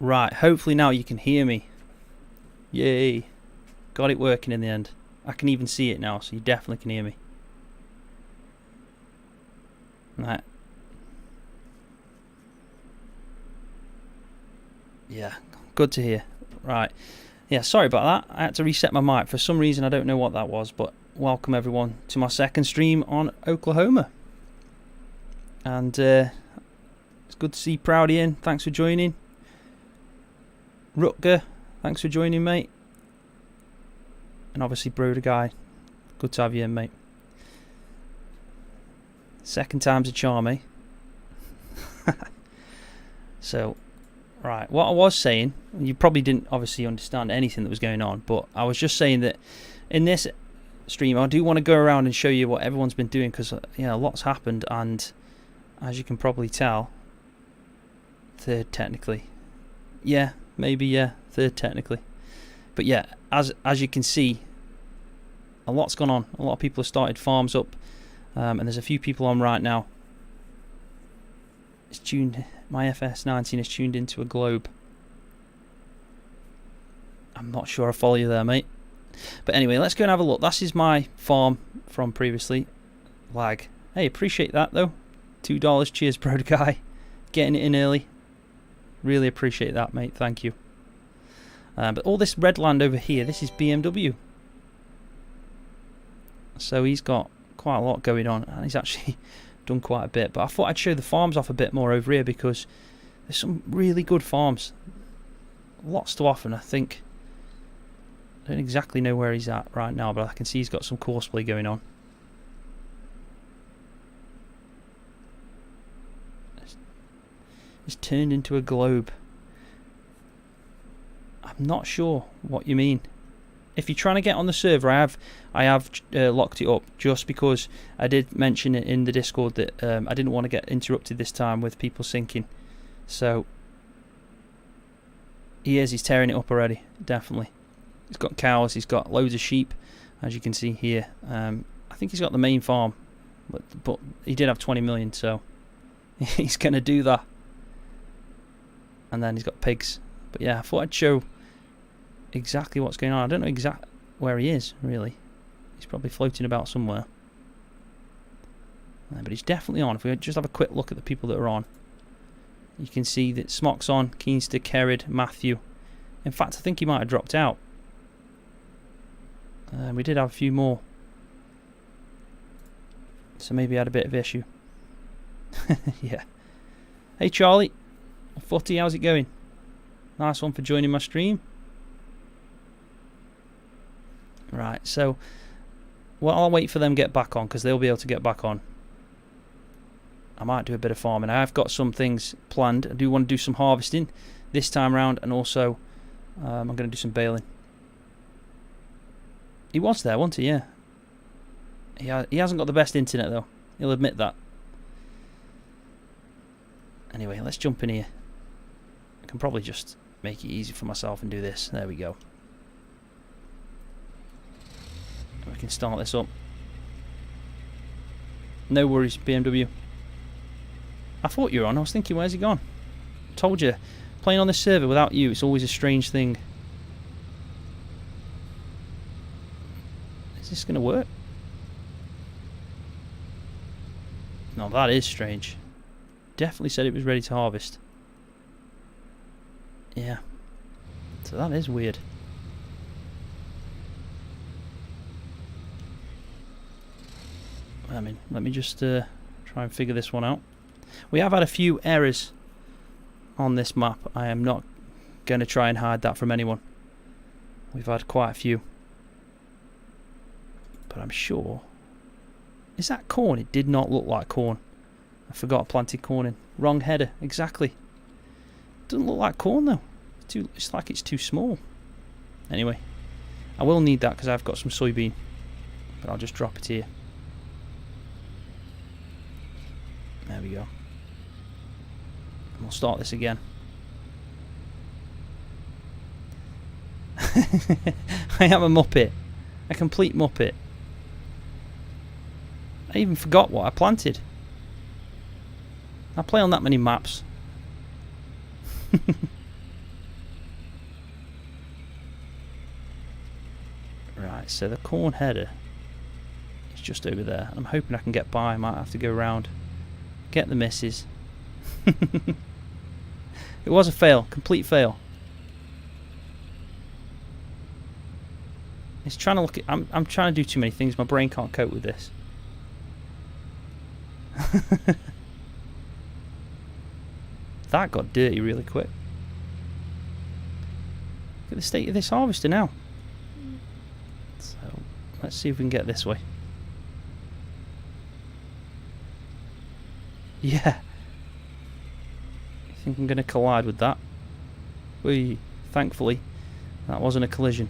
Right, hopefully now you can hear me. Yay. Got it working in the end. I can even see it now, so you definitely can hear me. Right. Yeah, good to hear. Right. Yeah, sorry about that. I had to reset my mic. For some reason, I don't know what that was, but welcome everyone to my second stream on Oklahoma. And it's good to see Proudy in. Thanks for joining. Rutger, thanks for joining, mate. And obviously Broder Guy, good to have you in, mate. Second time's a charm, eh? So, right, what I was saying, you probably didn't obviously understand anything that was going on, but I was just saying that in this stream I do want to go around and show you what everyone's been doing, because a lot's happened, and as you can probably tell, third technically. Yeah, maybe, yeah, third technically. But yeah, as you can see, a lot's gone on. A lot of people have started farms up, and there's a few people on right now. It's tuned. My FS19 is tuned into a globe. I'm not sure I follow you there, mate. But anyway, let's go and have a look. This is my farm from previously. Lag. Hey, appreciate that though. $2. Cheers, bro guy. Getting it in early. Really appreciate that, mate. Thank you. But all this red land over here, this is BMW. So he's got quite a lot going on, and he's actually done quite a bit. But I thought I'd show the farms off a bit more over here, because there's some really good farms. Lots to offer, and I think, I don't exactly know where he's at right now, but I can see he's got some courseplay going on. It's turned into a globe. I'm not sure what you mean. If you're trying to get on the server, I have locked it up, just because I did mention it in the Discord that I didn't want to get interrupted this time with people syncing. So he's tearing it up already, definitely. He's got cows, he's got loads of sheep, as you can see here. I think he's got the main farm, but he did have 20 million, so he's going to do that. And then he's got pigs. But yeah, I thought I'd show exactly what's going on. I don't know exactly where he is, really. He's probably floating about somewhere. But he's definitely on. If we just have a quick look at the people that are on, you can see that Smock's on, Keenster, Kerrid, Matthew. In fact, I think he might have dropped out. We did have a few more. So maybe he had a bit of issue. Yeah. Hey Charlie. Footy, how's it going? Nice one for joining my stream. Right, so well, I'll wait for them to get back on, because they'll be able to get back on. I might do a bit of farming. I've got some things planned. I do want to do some harvesting this time around, and also I'm going to do some baling. He was there, wasn't he? Yeah. He hasn't got the best internet though. He'll admit that. Anyway, let's jump in here. I can probably just make it easy for myself and do this. There we go. We can start this up. No worries, BMW. I thought you were on. I was thinking, where's he gone? Told you, playing on this server without you, it's always a strange thing. Is this going to work? No, that is strange. Definitely said it was ready to harvest. Yeah. So that is weird. I mean, let me just try and figure this one out. We have had a few errors on this map. I am not going to try and hide that from anyone. We've had quite a few. But I'm sure... Is that corn? It did not look like corn. I forgot I planted corn in. Wrong header, exactly. Doesn't look like corn though. It's like it's too small. Anyway, I will need that because I've got some soybean. But I'll just drop it here. There we go. And we'll start this again. I am a muppet. A complete muppet. I even forgot what I planted. I play on that many maps. Right, so the corn header is just over there. I'm hoping I can get by. I might have to go around, get the misses. It was a fail, complete fail. It's trying to look at, I'm trying to do too many things. My brain can't cope with this. That got dirty really quick. Look at the state of this harvester now. So let's see if we can get this way. Yeah. I think I'm going to collide with that. Thankfully, that wasn't a collision.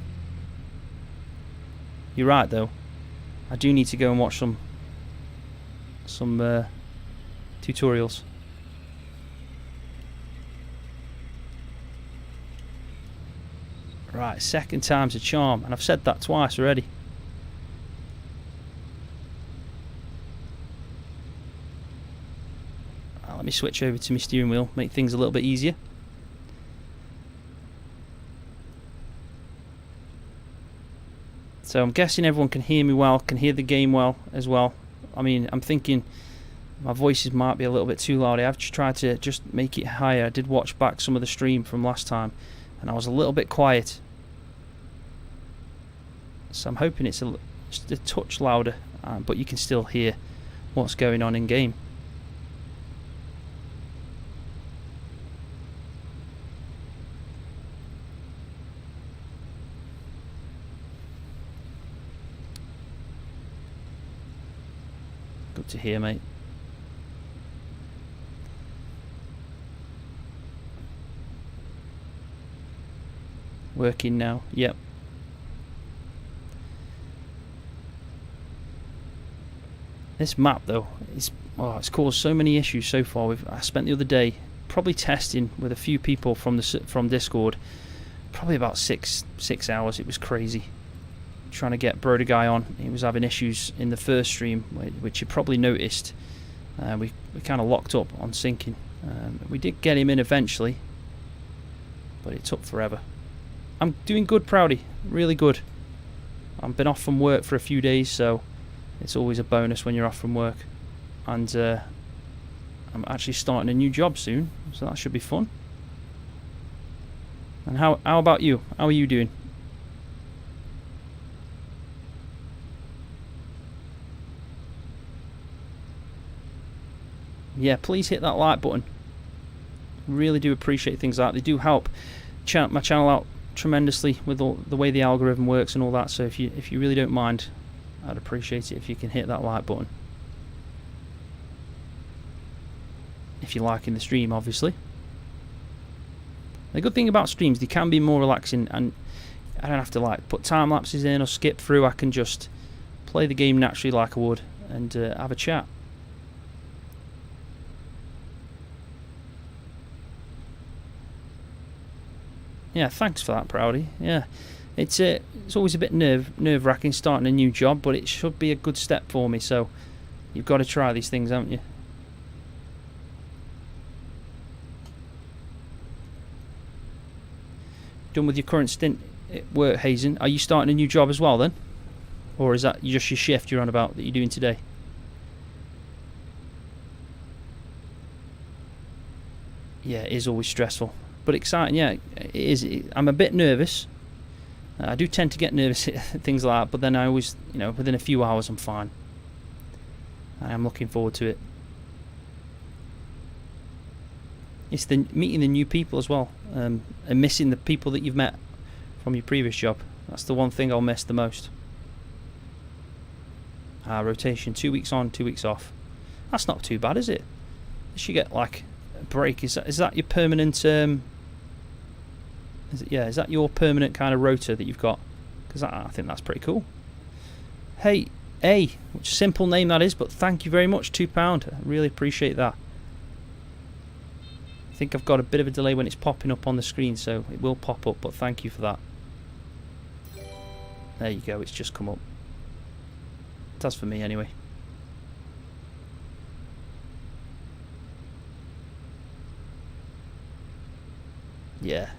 You're right though. I do need to go and watch some tutorials. Right, second time's a charm, and I've said that twice already. Let me switch over to my steering wheel, make things a little bit easier. So I'm guessing everyone can hear me well, can hear the game well as well. I mean, I'm thinking my voices might be a little bit too loud. I've tried to just make it higher. I did watch back some of the stream from last time, and I was a little bit quiet. So I'm hoping it's just a touch louder, but you can still hear what's going on in game. Good to hear, mate. Working now, yep. This map though, it's caused so many issues so far. I spent the other day probably testing with a few people from Discord, probably about six hours. It was crazy trying to get Broder Guy on. He was having issues in the first stream, which you probably noticed. We kind of locked up on syncing. We did get him in eventually, but it took forever. I'm doing good, Proudy, really good. I've been off from work for a few days, so it's always a bonus when you're off from work. And I'm actually starting a new job soon, so that should be fun. And how about you? How are you doing? Yeah, please hit that like button. Really do appreciate things like that. They do help my channel out tremendously with the way the algorithm works and all that. So if you really don't mind, I'd appreciate it if you can hit that like button. If you're liking the stream, obviously. The good thing about streams, they can be more relaxing, and I don't have to like put time lapses in or skip through. I can just play the game naturally like I would and have a chat. Yeah, thanks for that, Proudy. Yeah, it's always a bit nerve-wracking starting a new job, but it should be a good step for me. So you've got to try these things, haven't you? Done with your current stint at work, Hazen? Are you starting a new job as well then, or is that just your shift you're on about that you're doing today? Yeah, it is always stressful. But exciting, yeah, it is. I'm a bit nervous. I do tend to get nervous at things like that, but then I always, within a few hours I'm fine. I am looking forward to it. It's meeting the new people as well, and missing the people that you've met from your previous job. That's the one thing I'll miss the most. Rotation, 2 weeks on, 2 weeks off. That's not too bad, is it? You should get like a break. Is that your permanent? Is that your permanent kind of rota that you've got? Because I think that's pretty cool. Hey, which simple name that is, but thank you very much, £2. I really appreciate that. I think I've got a bit of a delay when it's popping up on the screen, so it will pop up, but thank you for that. There you go, it's just come up. That's for me anyway. Yeah.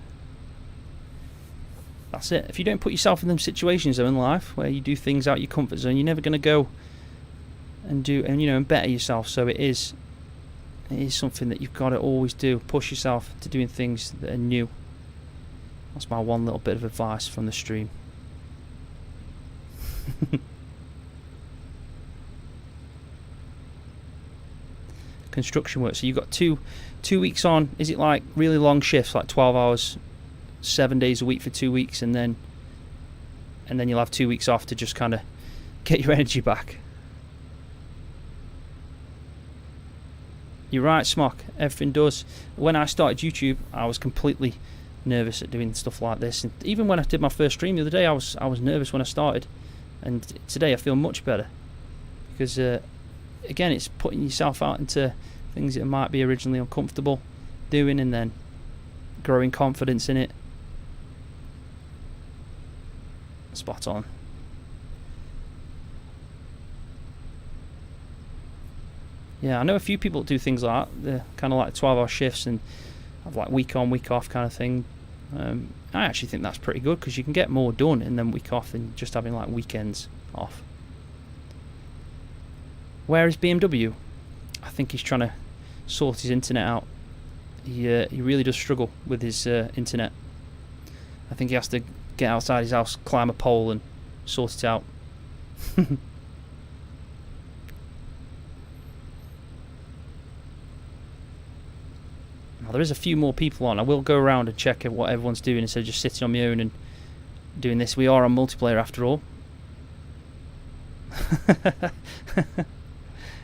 that's it. If you don't put yourself in them situations though in life where you do things out your comfort zone, you're never going to go and do and better yourself. So it is something that you've got to always do. Push yourself to doing things that are new. That's my one little bit of advice from the stream. Construction work. So you've got two weeks on. Is it like really long shifts, like 12 hours, 7 days a week for 2 weeks, and then you'll have 2 weeks off to just kind of get your energy back? You're right, Smock. Everything does. When I started YouTube, I was completely nervous at doing stuff like this, and even when I did my first stream the other day, I was nervous when I started, and today I feel much better because again, it's putting yourself out into things that might be originally uncomfortable doing, and then growing confidence in it. Spot on. Yeah, I know a few people that do things like that. They're kind of like 12-hour shifts and have like week on, week off kind of thing. I actually think that's pretty good because you can get more done in them week off than just having like weekends off. Where is BMW? I think he's trying to sort his internet out. He really does struggle with his internet. I think he has to get outside his house, climb a pole and sort it out. Now, there is a few more people on. I will go around and check what everyone's doing instead of just sitting on my own and doing this. We are on multiplayer after all.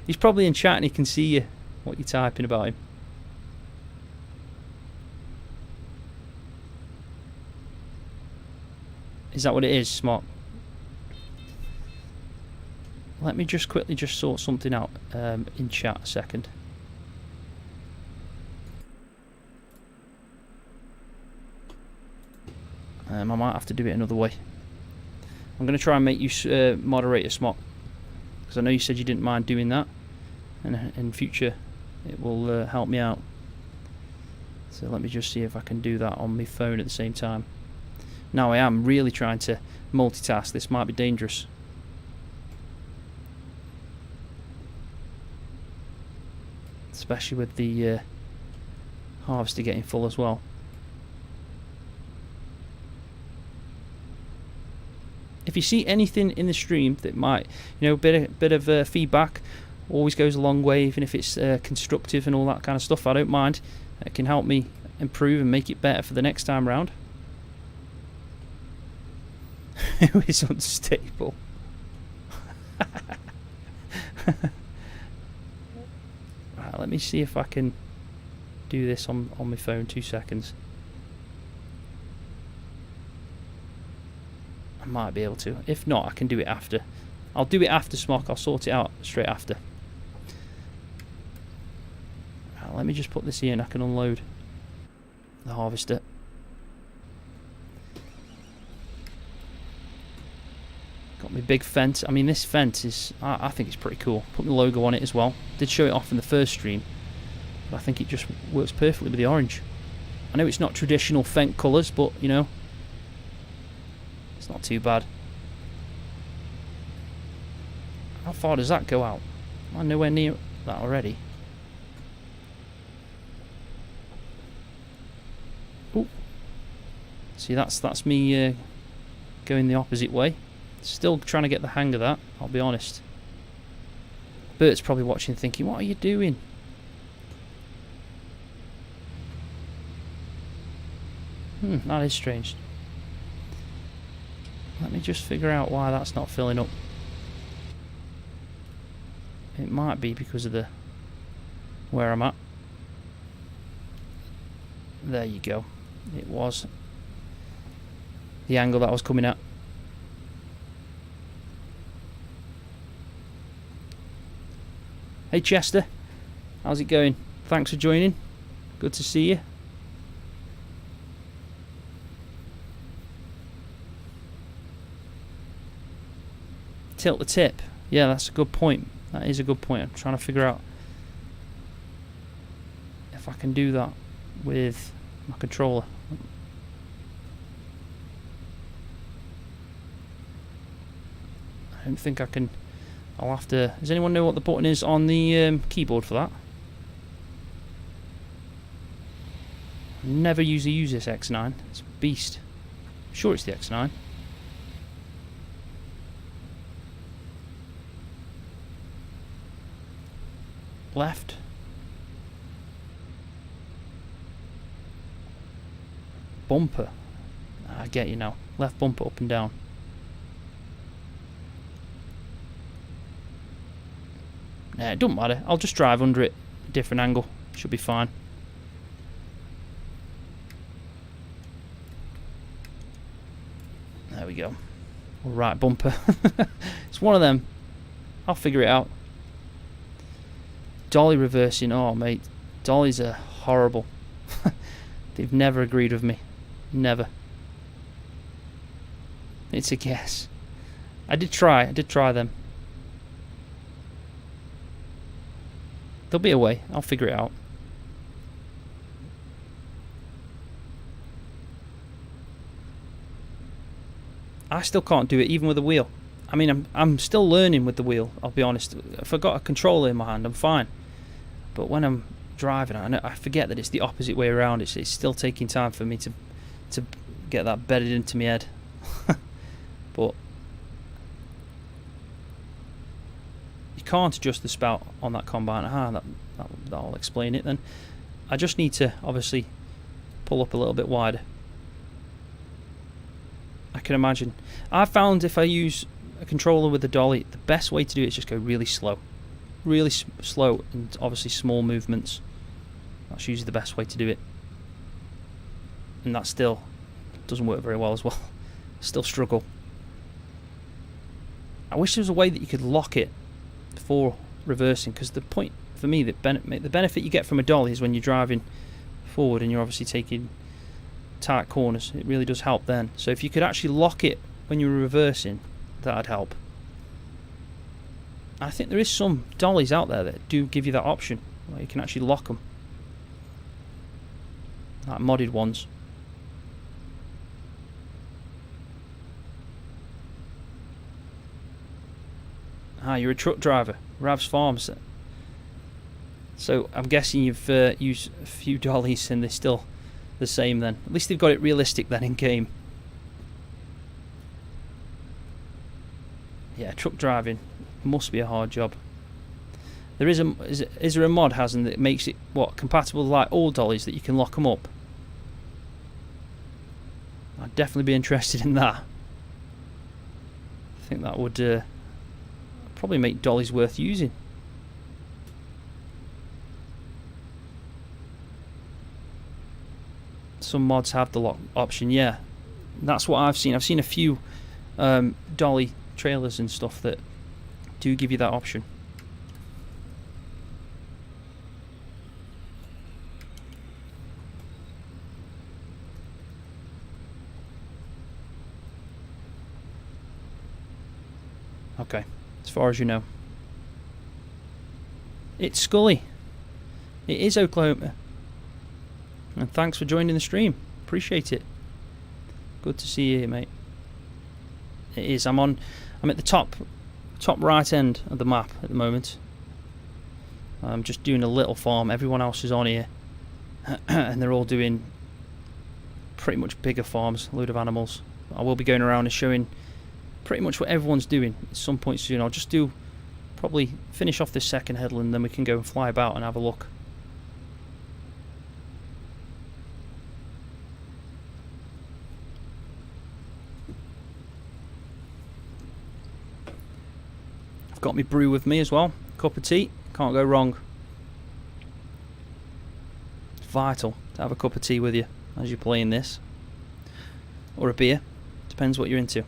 He's probably in chat and he can see you, what you're typing about him. Is that what it is, Smart? Let me just quickly sort something out in chat a second. I might have to do it another way. I'm going to try and make you moderator, Smart, because I know you said you didn't mind doing that, and in future it will help me out. So let me just see if I can do that on my phone at the same time. Now I am really trying to multitask. This might be dangerous. Especially with the harvester getting full as well. If you see anything in the stream that might, bit of feedback always goes a long way, even if it's constructive and all that kind of stuff. I don't mind. It can help me improve and make it better for the next time round. Who is unstable? Right, let me see if I can do this on my phone. 2 seconds. I might be able to. If not, I can do it after. I'll do it after, Smock. I'll sort it out straight after. Right, let me just put this here and I can unload the harvester. Got my big fence. I mean, this fence is, I think it's pretty cool. Put my logo on it as well. Did show it off in the first stream, but I think it just works perfectly with the orange. I know it's not traditional fence colours, but it's not too bad. How far does that go out? I'm nowhere near that already. Ooh. See, that's me going the opposite way. Still trying to get the hang of that, I'll be honest. Bert's probably watching thinking, what are you doing? That is strange. Let me just figure out why that's not filling up. It might be because of where I'm at. There you go. It was the angle that I was coming at. Hey Chester, how's it going? Thanks for joining. Good to see you. Tilt the tip. Yeah, that's a good point. That is a good point. I'm trying to figure out if I can do that with my controller. don't think I can. I'll have to. Does anyone know what the button is on the keyboard for that? Never usually use this X9. It's a beast. I'm sure it's the X9. Left. Bumper. I get you now. Left bumper up and down. Nah, it doesn't matter. I'll just drive under it. Different angle. Should be fine. There we go. Right bumper. It's one of them. I'll figure it out. Dolly reversing. Oh, mate. Dollies are horrible. They've never agreed with me. Never. It's a guess. I did try them. There'll be a way. I'll figure it out. I still can't do it even with a wheel. I mean, I'm still learning with the wheel, I'll be honest. If I've got a controller in my hand, I'm fine. But when I'm driving, I forget that it's the opposite way around. It's still taking time for me to get that bedded into my head. But you can't adjust the spout on that combine. That'll explain it then. I just need to obviously pull up a little bit wider. I can imagine. I found if I use a controller with a dolly, the best way to do it is just go really slow. Really slow, and obviously small movements. That's usually the best way to do it. And that still doesn't work very well as well. Still struggle. I wish there was a way that you could lock it before reversing, because the point for me, the benefit you get from a dolly is when you're driving forward and you're obviously taking tight corners. It really does help then. So if you could actually lock it when you're reversing, that'd help. I think there is some dollies out there that do give you that option, where you can actually lock them, like modded ones. Ah, you're a truck driver. Rav's Farms. So I'm guessing you've used a few dollies and they're still the same then. At least they've got it realistic then in game. Yeah, truck driving must be a hard job. There is there a mod, Hasn't, that makes it compatible with like all dollies, that you can lock them up? I'd definitely be interested in that. I think that would probably make dollies worth using. Some mods have the lock option, yeah. That's what I've seen. I've seen a few dolly trailers and stuff that do give you that option. Okay, as far as you know. It's Scully. It is Oklahoma. And thanks for joining the stream. Appreciate it. Good to see you here, mate. It is. I'm at the top right end of the map at the moment. I'm just doing a little farm. Everyone else is on here. And they're all doing pretty much bigger farms, a load of animals. I will be going around and showing pretty much what everyone's doing at some point soon. I'll just probably finish off this second headland, then we can go and fly about and have a look. I've got my brew with me as well. Cup of tea, can't go wrong. It's vital to have a cup of tea with you as you're playing this. Or a beer, depends what you're into.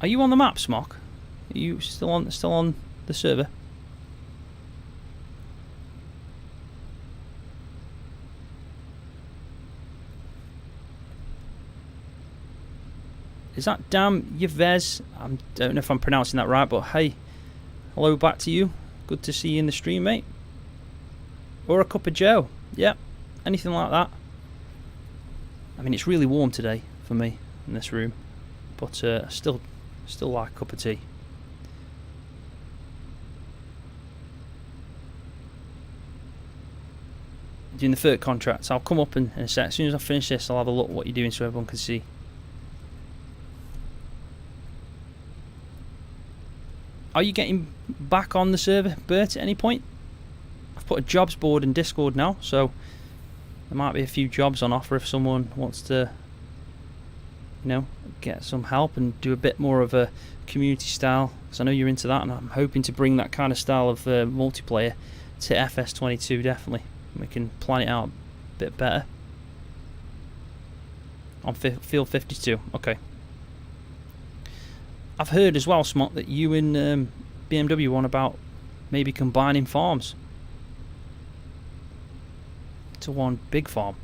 Are you on the map, Smock? Are you still on the server? Is that Dam Yves? I don't know if I'm pronouncing that right, but hey, hello back to you. Good to see you in the stream, mate. Or a cup of joe. Yeah, anything like that. I mean, it's really warm today for me in this room, but still like a cup of tea. Doing the third contract. I'll come up in a sec. As soon as I finish this, I'll have a look at what you're doing so everyone can see. Are you getting back on the server, Bert, at any point? I've put a jobs board in Discord now, so there might be a few jobs on offer if someone wants to, you know, get some help and do a bit more of a community style, because I know you're into that, and I'm hoping to bring that kind of style of multiplayer to FS22, definitely. We can plan it out a bit better. On Field 52, okay. I've heard as well, Smok, that you and BMW want about maybe combining farms to one big farm.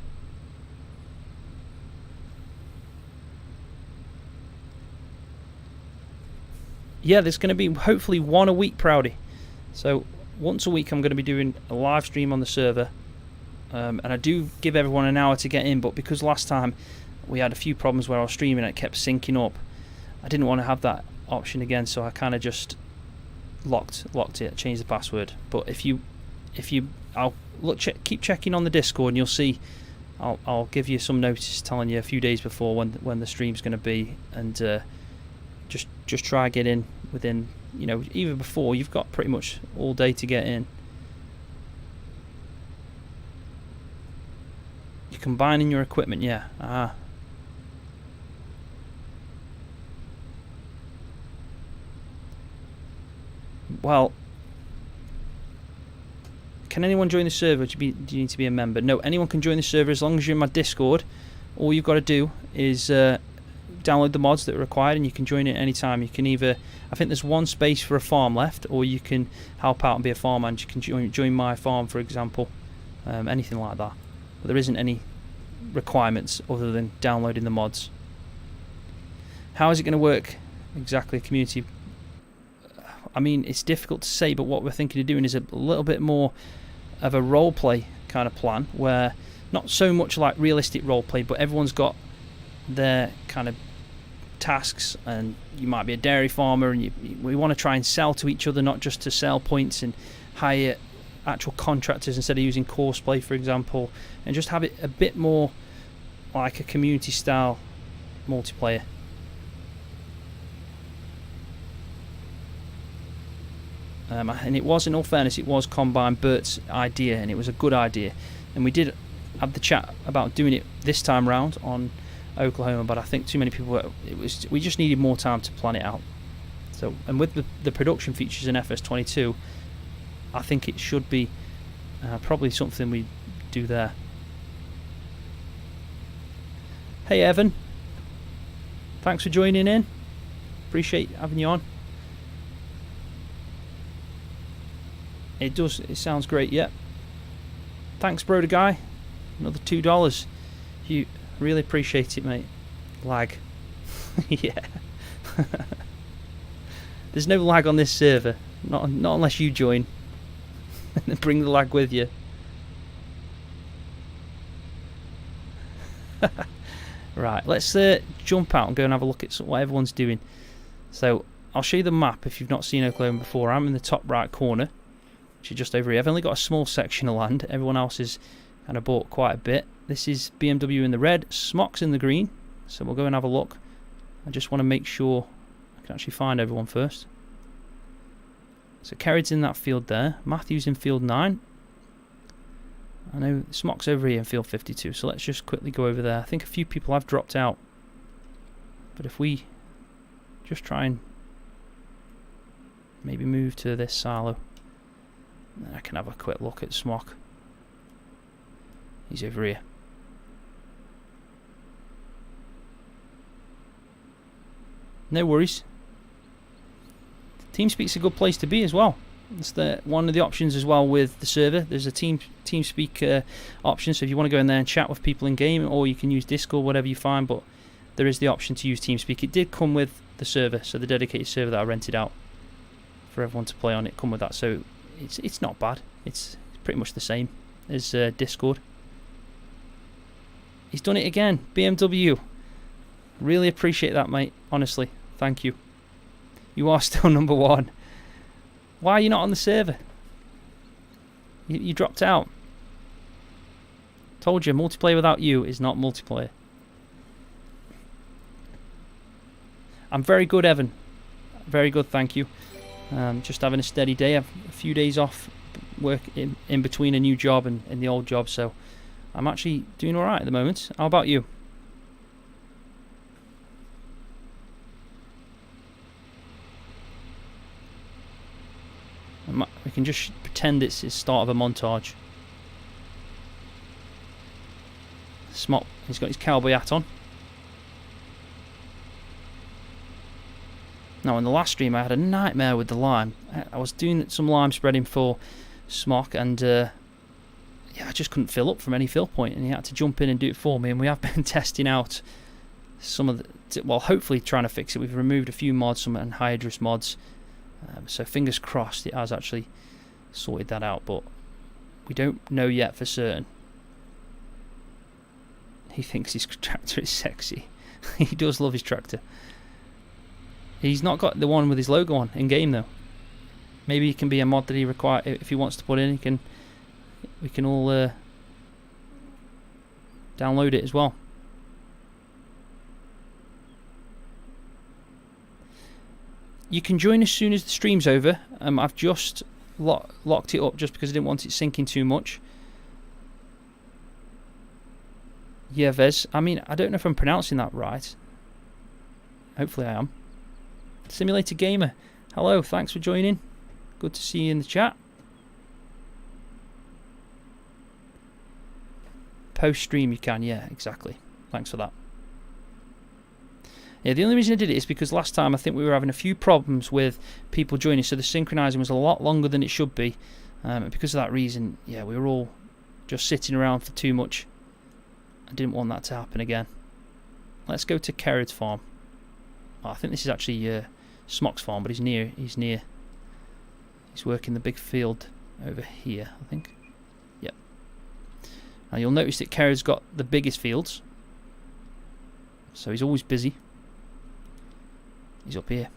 Yeah, there's going to be hopefully one a week, Proudy. So once a week I'm going to be doing a live stream on the server. And I do give everyone an hour to get in, but because last time we had a few problems where I was streaming and it kept syncing up, I didn't want to have that option again, so I kind of just locked it, changed the password. But I'll keep checking on the Discord, and you'll see. I'll give you some notice, telling you a few days before when the stream's going to be, and just try get in within, you know, even before. You've got pretty much all day to get in. You're combining your equipment, yeah. Well, can anyone join the server? Do you need to be a member? No, anyone can join the server as long as you're in my Discord. All you've got to do is download the mods that are required, and you can join it anytime. You can either, I think there's one space for a farm left, or you can help out and be a farmer, and you can join my farm, for example. Anything like that. But there isn't any requirements other than downloading the mods. How is it going to work exactly, community? I mean, it's difficult to say, but what we're thinking of doing is a little bit more of a roleplay kind of plan, where not so much like realistic roleplay, but everyone's got their kind of tasks, and you might be a dairy farmer, and we want to try and sell to each other, not just to sell points and hire actual contractors instead of using Courseplay, for example, and just have it a bit more like a community style multiplayer. And it was, in all fairness, it was Combine Bert's idea, and it was a good idea, and we did have the chat about doing it this time round on Oklahoma, but I think too many people we just needed more time to plan it out. So, and with the production features in FS22, I think it should be probably something we do there. Hey Evan, thanks for joining in, appreciate having you on. It sounds great, yeah. Thanks, Broder Guy. Another $2. You really appreciate it, mate. Lag. Yeah. There's no lag on this server. Not unless you join. And bring the lag with you. Right, let's jump out and go and have a look at what everyone's doing. So, I'll show you the map if you've not seen Oklahoma before. I'm in the top right corner. Actually just over here. I've only got a small section of land. Everyone else has kind of bought quite a bit. This is BMW in the red, Smok's in the green. So we'll go and have a look. I just want to make sure I can actually find everyone first. So Kerrid's in that field there. Matthew's in field 9. I know Smok's over here in field 52. So let's just quickly go over there. I think a few people have dropped out. But if we just try and maybe move to this silo, I can have a quick look at Smok. He's over here. No worries. TeamSpeak's a good place to be as well. It's one of the options as well with the server. There's a TeamSpeak option, so if you want to go in there and chat with people in game, or you can use Discord, whatever you find, but there is the option to use TeamSpeak. It did come with the server, so the dedicated server that I rented out for everyone to play on it come with that. So it's not bad. It's pretty much the same as Discord. He's done it again. BMW. Really appreciate that, mate. Honestly, thank you. You are still number 1. Why are you not on the server? You dropped out. Told you, multiplayer without you is not multiplayer. I'm very good, Evan. Very good, thank you. Just having a steady day. I've a few days off work in between a new job and the old job, so I'm actually doing alright at the moment. How about you? We can just pretend it's the start of a montage. Smop, he's got his cowboy hat on. Now, in the last stream, I had a nightmare with the lime. I was doing some lime spreading for Smock, and yeah, I just couldn't fill up from any fill point, and he had to jump in and do it for me. And we have been testing out some of the, well, hopefully trying to fix it. We've removed a few mods, some anhydrous mods, so fingers crossed it has actually sorted that out, but we don't know yet for certain. He thinks his tractor is sexy. He does love his tractor. He's not got the one with his logo on in game though. Maybe it can be a mod that he require if he wants to put in. We can all download it as well. You can join as soon as the stream's over. I've just locked it up just because I didn't want it sinking too much. Yeah, Vez. I mean, I don't know if I'm pronouncing that right. Hopefully I am. Simulator Gamer. Hello, thanks for joining. Good to see you in the chat. Post stream you can, yeah, exactly. Thanks for that. Yeah, the only reason I did it is because last time I think we were having a few problems with people joining, so the synchronizing was a lot longer than it should be. And because of that reason, yeah, we were all just sitting around for too much. I didn't want that to happen again. Let's go to Kerrid's farm. Oh, I think this is actually Smock's farm, but he's near. He's working the big field over here, I think. Yep. Now you'll notice that Kerrid's got the biggest fields, so he's always busy. He's up here.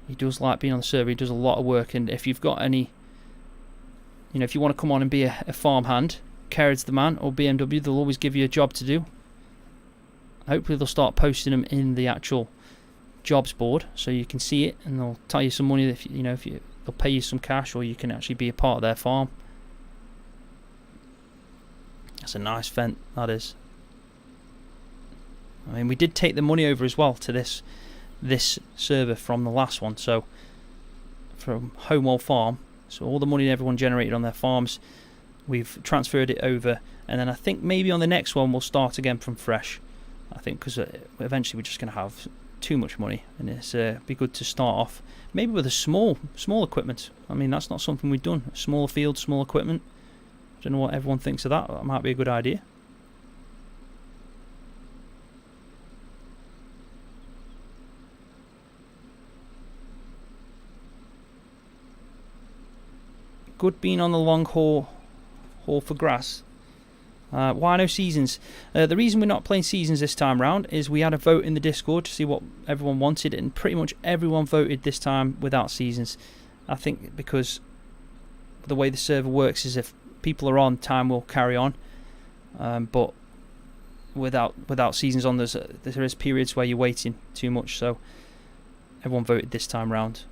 He does like being on the server. He does a lot of work, and if you've got any, if you want to come on and be a farm hand, Kerrid's the man, or BMW, they'll always give you a job to do. Hopefully they'll start posting them in the actual jobs board so you can see it, and they'll tell you some money if they'll pay you some cash, or you can actually be a part of their farm. That's a nice vent, that is. I mean, we did take the money over as well to this server from the last one, so from Homewell Farm. So all the money everyone generated on their farms, we've transferred it over, and then I think maybe on the next one we'll start again from fresh. I think because eventually we're just going to have too much money, and it's be good to start off maybe with a small equipment. I mean, that's not something we've done. Smaller field, small equipment. I don't know what everyone thinks of that. That might be a good idea. Good being on the long haul for grass. Why no seasons? The reason we're not playing seasons this time round is we had a vote in the Discord to see what everyone wanted, and pretty much everyone voted this time without seasons. I think because the way the server works is if people are on, time will carry on, but without seasons on, there is periods where you're waiting too much, so everyone voted this time round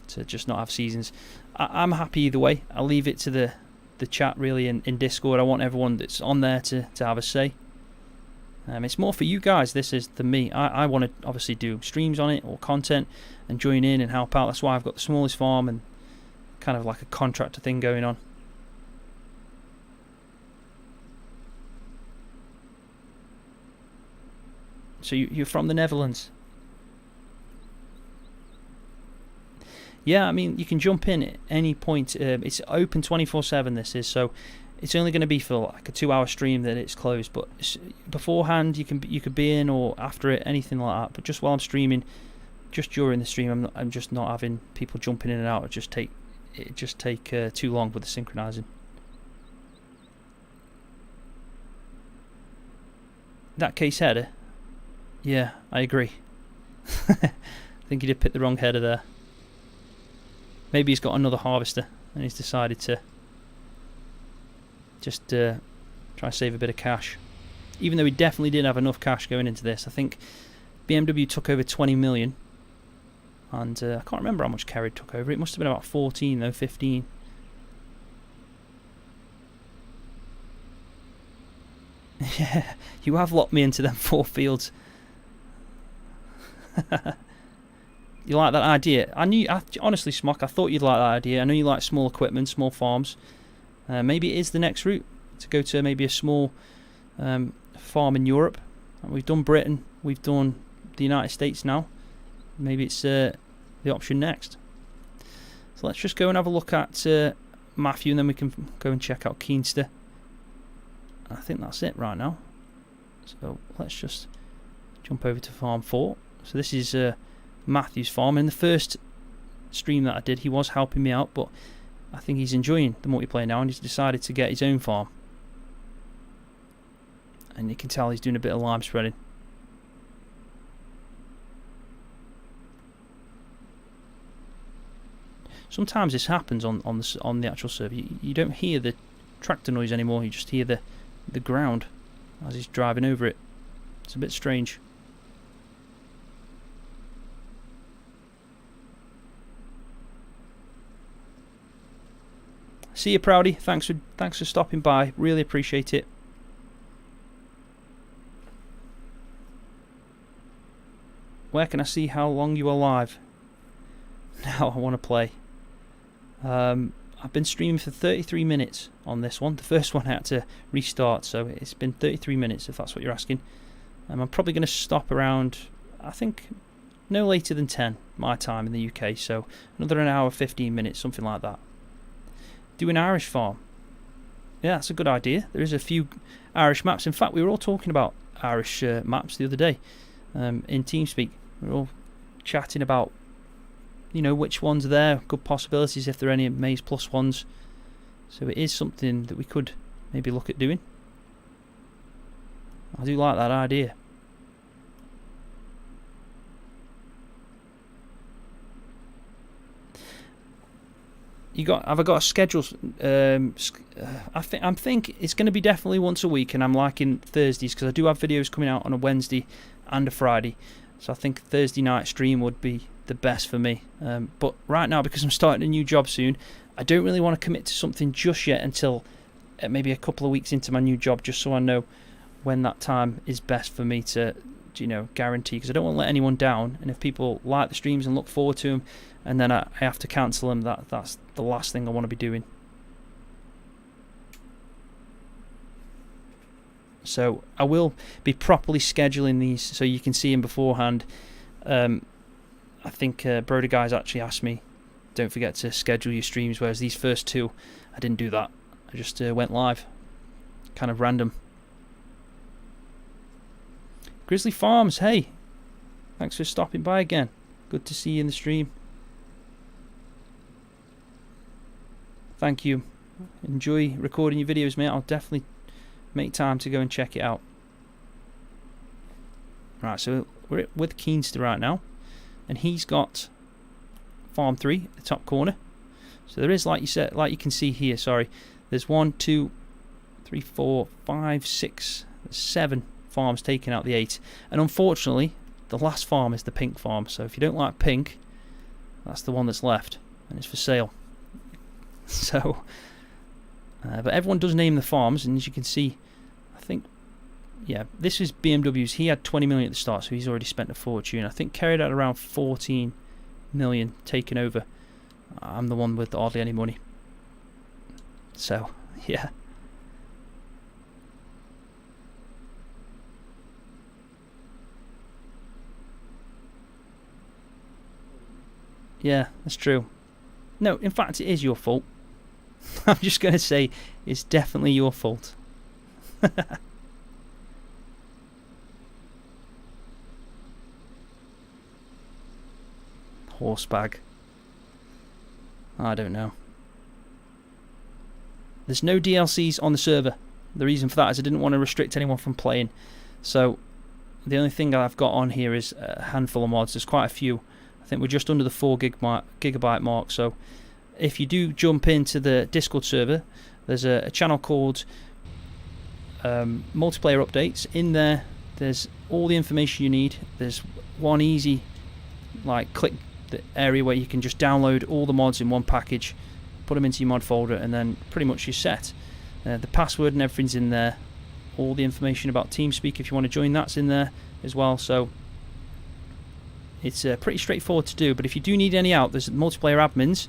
to just not have seasons. I'm happy either way. I'll leave it to the chat really in Discord. I want everyone that's on there to have a say. It's more for you guys, this is, than me. I want to obviously do streams on it or content and join in and help out. That's why I've got the smallest farm and kind of like a contractor thing going on. So you're from the Netherlands? Yeah, I mean, you can jump in at any point. It's open 24/7, this is, so it's only going to be for like a 2-hour stream that it's closed, but beforehand you could be in, or after it, anything like that. But just while I'm streaming, just during the stream, I'm just not having people jumping in and out. It just take too long with the synchronizing. That case header, yeah, I agree. I think he did pick the wrong header there. Maybe he's got another harvester and he's decided to just try and save a bit of cash. Even though he definitely didn't have enough cash going into this. I think BMW took over 20 million. And I can't remember how much Kerry took over. It must have been about 14 though, 15. Yeah, you have locked me into them 4 fields. You like that idea? Honestly, Smock, I thought you'd like that idea. I know you like small equipment, small farms. Maybe it is the next route to go to maybe a small farm in Europe. We've done Britain, we've done the United States now. Maybe it's the option next. So let's just go and have a look at Matthew, and then we can go and check out Keenster. I think that's it right now. So let's just jump over to farm 4. So this is Matthew's farm. In the first stream that I did, he was helping me out, but I think he's enjoying the multiplayer now, and he's decided to get his own farm. And you can tell he's doing a bit of lime spreading. Sometimes this happens on the actual server. You don't hear the tractor noise anymore. You just hear the ground as he's driving over it. It's a bit strange. See you, Proudy. Thanks for stopping by. Really appreciate it. Where can I see how long you are live? Now I want to play. I've been streaming for 33 minutes on this one. The first one I had to restart, so it's been 33 minutes if that's what you're asking. I'm probably going to stop around, I think, no later than 10 my time in the UK, so another an hour, 15 minutes, something like that. Do an Irish farm. Yeah, that's a good idea. There is a few Irish maps. In fact, we were all talking about Irish maps the other day in TeamSpeak. We were all chatting about, you know, which ones are there, good possibilities if there are any Maze Plus ones. So it is something that we could maybe look at doing. I do like that idea. Have I got a schedule? I think it's going to be definitely once a week, and I'm liking Thursdays because I do have videos coming out on a Wednesday and a Friday. So I think Thursday night stream would be the best for me. But right now, because I'm starting a new job soon, I don't really want to commit to something just yet until maybe a couple of weeks into my new job, just so I know when that time is best for me to, you know, guarantee. Because I don't want to let anyone down, and if people like the streams and look forward to them, and then I have to cancel them, that's the last thing I want to be doing. So I will be properly scheduling these so you can see them beforehand. I think Broder Guys actually asked me, don't forget to schedule your streams, whereas these first two, I didn't do that. I just went live. Kind of random. Grizzly Farms, hey. Thanks for stopping by again. Good to see you in the stream. Thank you. Enjoy recording your videos, mate. I'll definitely make time to go and check it out. Right, so we're with Keenster right now, and he's got farm 3 at the top corner. So there is, like you said, like you can see here, sorry, there's 1, 2, 3, 4, 5, 6, 7 farms taking out the 8, and unfortunately the last farm is the pink farm. So if you don't like pink, that's the one that's left, and it's for sale. So but everyone does name the farms, and as you can see, I think, yeah, this is BMW's. He had 20 million at the start, so he's already spent a fortune. I think carried out around 14 million taken over. I'm the one with hardly any money. So, yeah. Yeah, that's true. No, in fact, it is your fault. I'm just going to say it's definitely your fault. Horse bag. I don't know. There's no DLCs on the server. The reason for that is I didn't want to restrict anyone from playing. So the only thing I've got on here is a handful of mods. There's quite a few. I think we're just under the 4 gigabyte mark. So if you do jump into the Discord server, there's a channel called Multiplayer Updates. In there, there's all the information you need. There's one easy, like, click the area where you can just download all the mods in one package, put them into your mod folder, and then pretty much you're set. The password and everything's in there. All the information about TeamSpeak, if you want to join, that's in there as well. So it's pretty straightforward to do. But if you do need any out, there's multiplayer admins,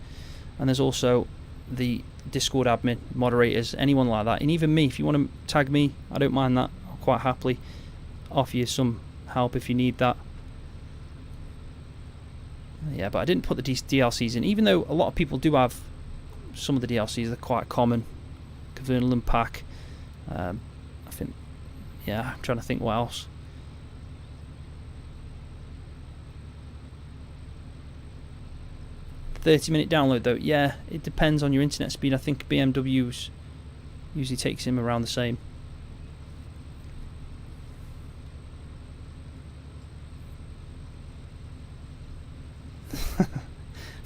and there's also the Discord admin, moderators, anyone like that. And even me, if you want to tag me, I don't mind that. I'll quite happily offer you some help if you need that. Yeah, but I didn't put the DLCs in, even though a lot of people do have some of the DLCs. They're quite common. Kernel and Pack. I think, yeah, I'm trying to think what else. "30-minute download though." Yeah, it depends on your internet speed. I think BMW's usually takes him around the same.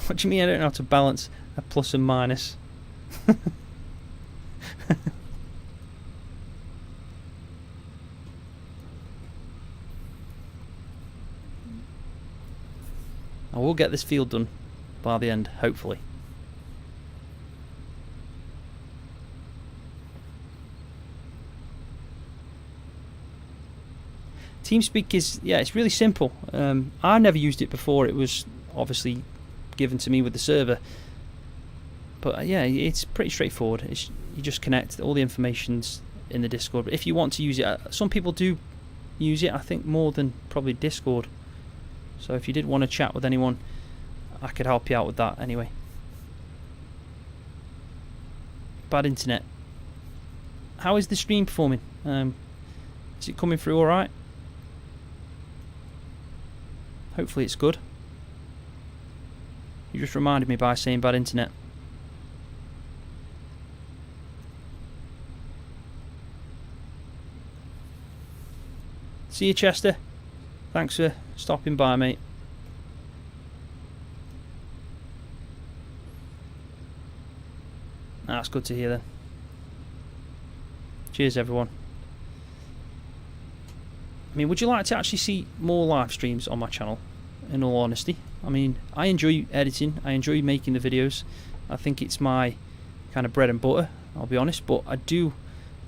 What do you mean I don't know how to balance a plus and minus? I will get this field done by the end, hopefully. TeamSpeak is, yeah, it's really simple. I never used it before. It was obviously given to me with the server. But yeah, it's pretty straightforward. You just connect, all the information's in the Discord. But if you want to use it, some people do use it, I think, more than probably Discord. So if you did want to chat with anyone, I could help you out with that anyway. Bad internet. How is the stream performing? Is it coming through alright? Hopefully it's good. You just reminded me by saying bad internet. See you, Chester. Thanks for stopping by, mate. That's good to hear then. Cheers, everyone. I mean, would you like to actually see more live streams on my channel, in all honesty? I mean, I enjoy editing, I enjoy making the videos. I think it's my kind of bread and butter, I'll be honest, but I do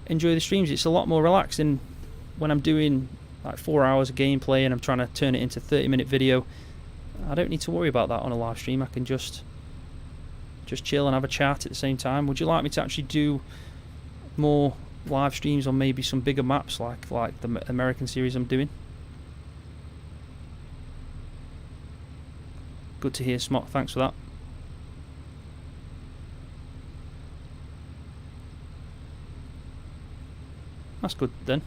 enjoy the streams. It's a lot more relaxing when I'm doing like 4 hours of gameplay and I'm trying to turn it into a 30-minute video. I don't need to worry about that on a live stream. I can just chill and have a chat at the same time. Would you like me to actually do more live streams on maybe some bigger maps like the American series I'm doing? Good to hear, Smot. Thanks for that. That's good then.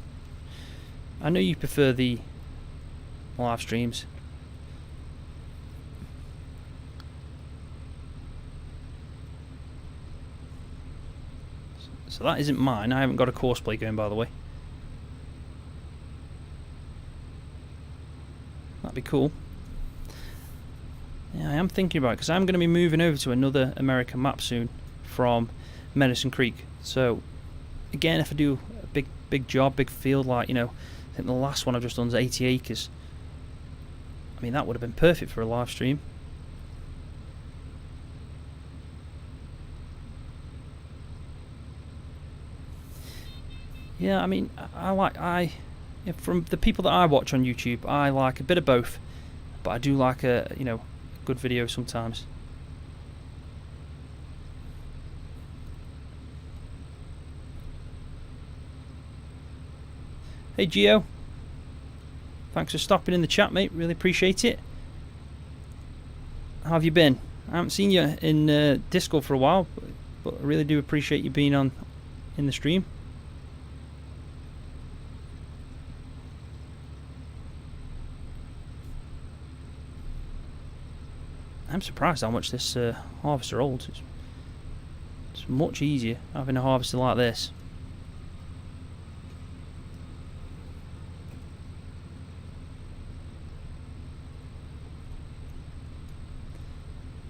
I know you prefer the live streams. So that isn't mine. I haven't got a Courseplay going, by the way. That'd be cool. Yeah, I am thinking about it because I'm going to be moving over to another American map soon from Medicine Creek. So again, if I do a big job, big field, like, you know, I think the last one I've just done is 80 acres. I mean, that would have been perfect for a live stream. Yeah, I mean, from the people that I watch on YouTube, I like a bit of both, but I do like a good video sometimes. Hey Gio, thanks for stopping in the chat, mate. Really appreciate it. How have you been? I haven't seen you in Discord for a while, but I really do appreciate you being in the stream. I'm surprised how much this harvester holds. It's much easier having a harvester like this.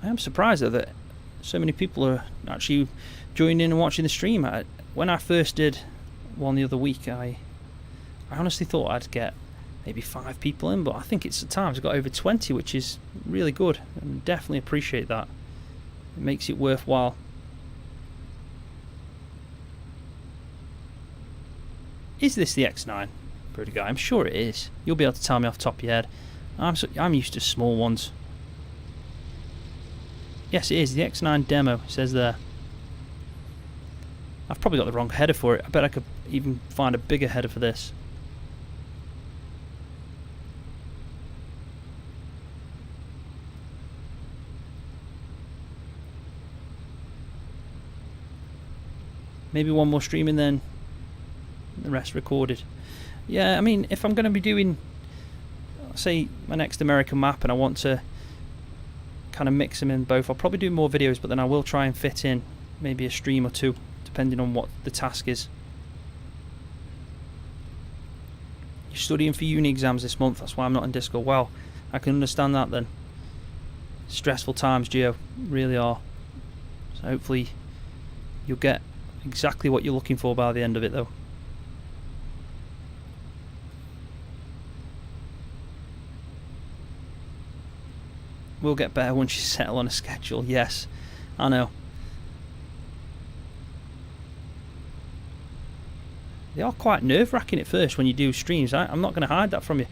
I am surprised though that so many people are actually joining in and watching the stream. When I first did one the other week, I honestly thought I'd get maybe 5 people in, but I think it's at times got over 20, which is really good, and definitely appreciate that. It makes it worthwhile. Is this the X9, Brody Guy? I'm sure it is. You'll be able to tell me off the top of your head. I'm used to small ones. Yes, it is. The X9 demo, it says there. I've probably got the wrong header for it. I bet I could even find a bigger header for this. Maybe one more stream and then the rest recorded. Yeah, I mean, if I'm going to be doing, say, my next American map and I want to kind of mix them in both, I'll probably do more videos, but then I will try and fit in maybe a stream or two depending on what the task is. You're studying for uni exams this month, that's why I'm not in Discord. Well, I can understand that then. Stressful times, Gio, really are. So hopefully you'll get exactly what you're looking for by the end of it though. Will get better once you settle on a schedule. Yes, I know. They are quite nerve-wracking at first when you do streams. I'm not going to hide that from you.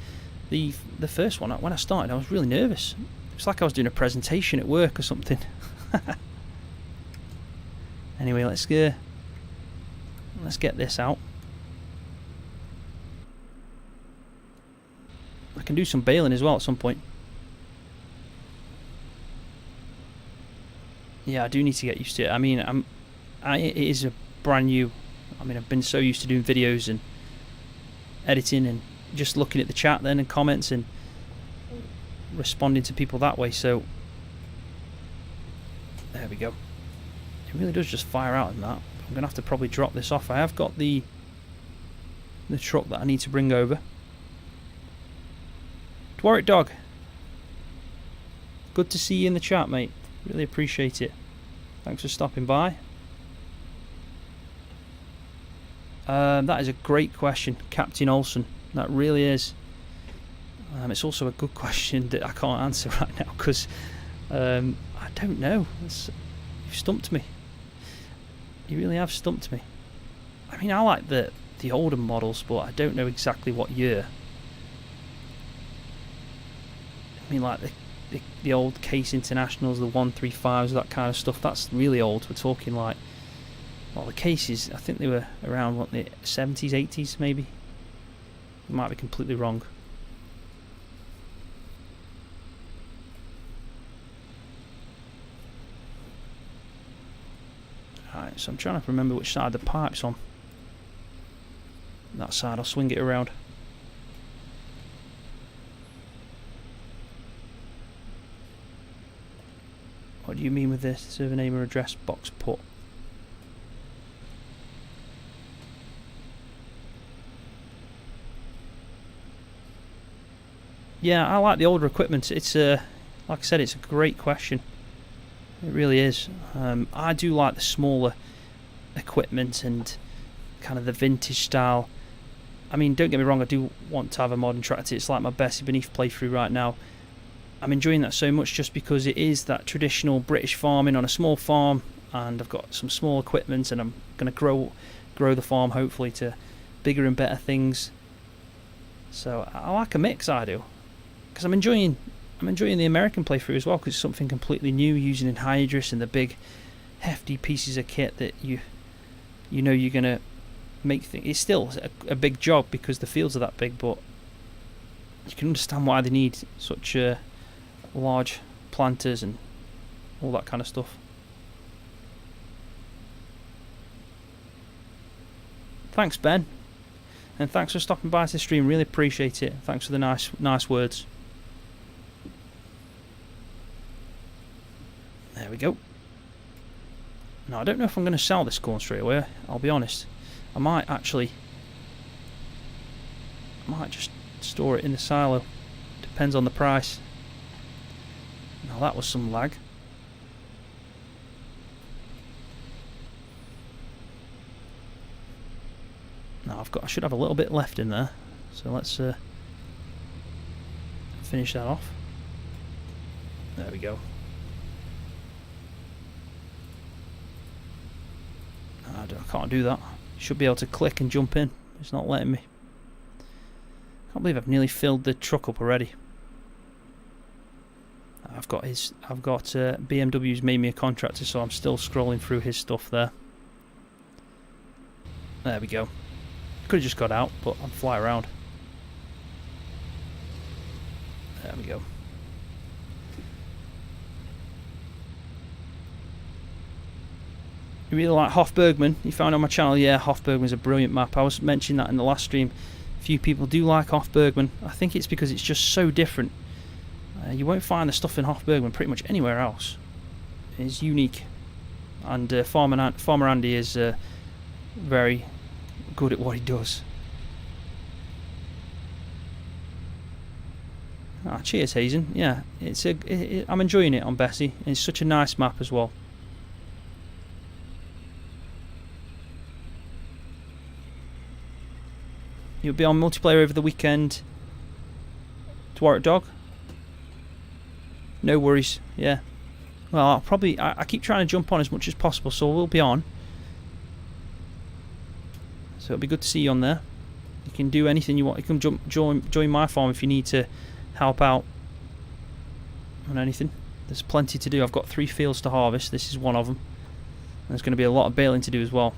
The first one, when I started, I was really nervous. It's like I was doing a presentation at work or something. Anyway, let's get this out. I can do some baling as well at some point. Yeah, I do need to get used to it. I mean, it is a brand new. I mean, I've been so used to doing videos and editing and just looking at the chat then and comments and responding to people that way. So there we go. It really does just fire out in that. I'm gonna have to probably drop this off. I have got the truck that I need to bring over. Dwarrick Dog, good to see you in the chat, mate. Really appreciate it. Thanks for stopping by. That is a great question, Captain Olsen. That really is. It's also a good question that I can't answer right now because I don't know. You've stumped me. You really have stumped me. I mean, I like the older models, but I don't know exactly what year. I mean, like the old Case Internationals, the 135s, that kind of stuff. That's really old. We're talking like, well, the Cases, I think they were around what, the 70s, 80s maybe. I might be completely wrong. Alright, so I'm trying to remember which side the pipe's on. That side, I'll swing it around. What do you mean with this? Server name or address box put? Yeah, I like the older equipment. It's like I said, it's a great question. It really is. I do like the smaller equipment and kind of the vintage style. I mean, don't get me wrong, I do want to have a modern tractor. It's like my Bessie Beneath playthrough right now. I'm enjoying that so much just because it is that traditional British farming on a small farm, and I've got some small equipment, and I'm going to grow the farm hopefully to bigger and better things. So I like a mix, I do, because I'm enjoying the American playthrough as well, because it's something completely new, using anhydrous and the big hefty pieces of kit that you know you're going to make things. It's still a big job because the fields are that big, but you can understand why they need such large planters and all that kind of stuff. Thanks, Ben, and thanks for stopping by to the stream. Really appreciate it. Thanks for the nice words. There we go. Now I don't know if I'm going to sell this corn straight away, I'll be honest. I might just store it in the silo. Depends on the price. Now that was some lag. Now I should have a little bit left in there. So let's finish that off. There we go. I can't do that. Should be able to click and jump in. It's not letting me. Can't believe I've nearly filled the truck up already. I've got BMW's made me a contractor, so I'm still scrolling through his stuff there. There we go. Could have just got out, but I'll fly around. There we go. You really like Hofbergman? You found on my channel, yeah, Hofbergman's a brilliant map. I was mentioning that in the last stream. A few people do like Hofbergman. I think it's because it's just so different. You won't find the stuff in Hofbergman pretty much anywhere else. It's unique. And Farmer Andy is very good at what he does. Cheers, Hazen. Yeah, I'm enjoying it on Bessie. It's such a nice map as well. You'll be on multiplayer over the weekend. Dwarf Dog? No worries, yeah. Well, I keep trying to jump on as much as possible, so we'll be on. So it'll be good to see you on there. You can do anything you want. You can join my farm if you need to help out on anything. There's plenty to do. I've got 3 fields to harvest. This is one of them. There's going to be a lot of baling to do as well.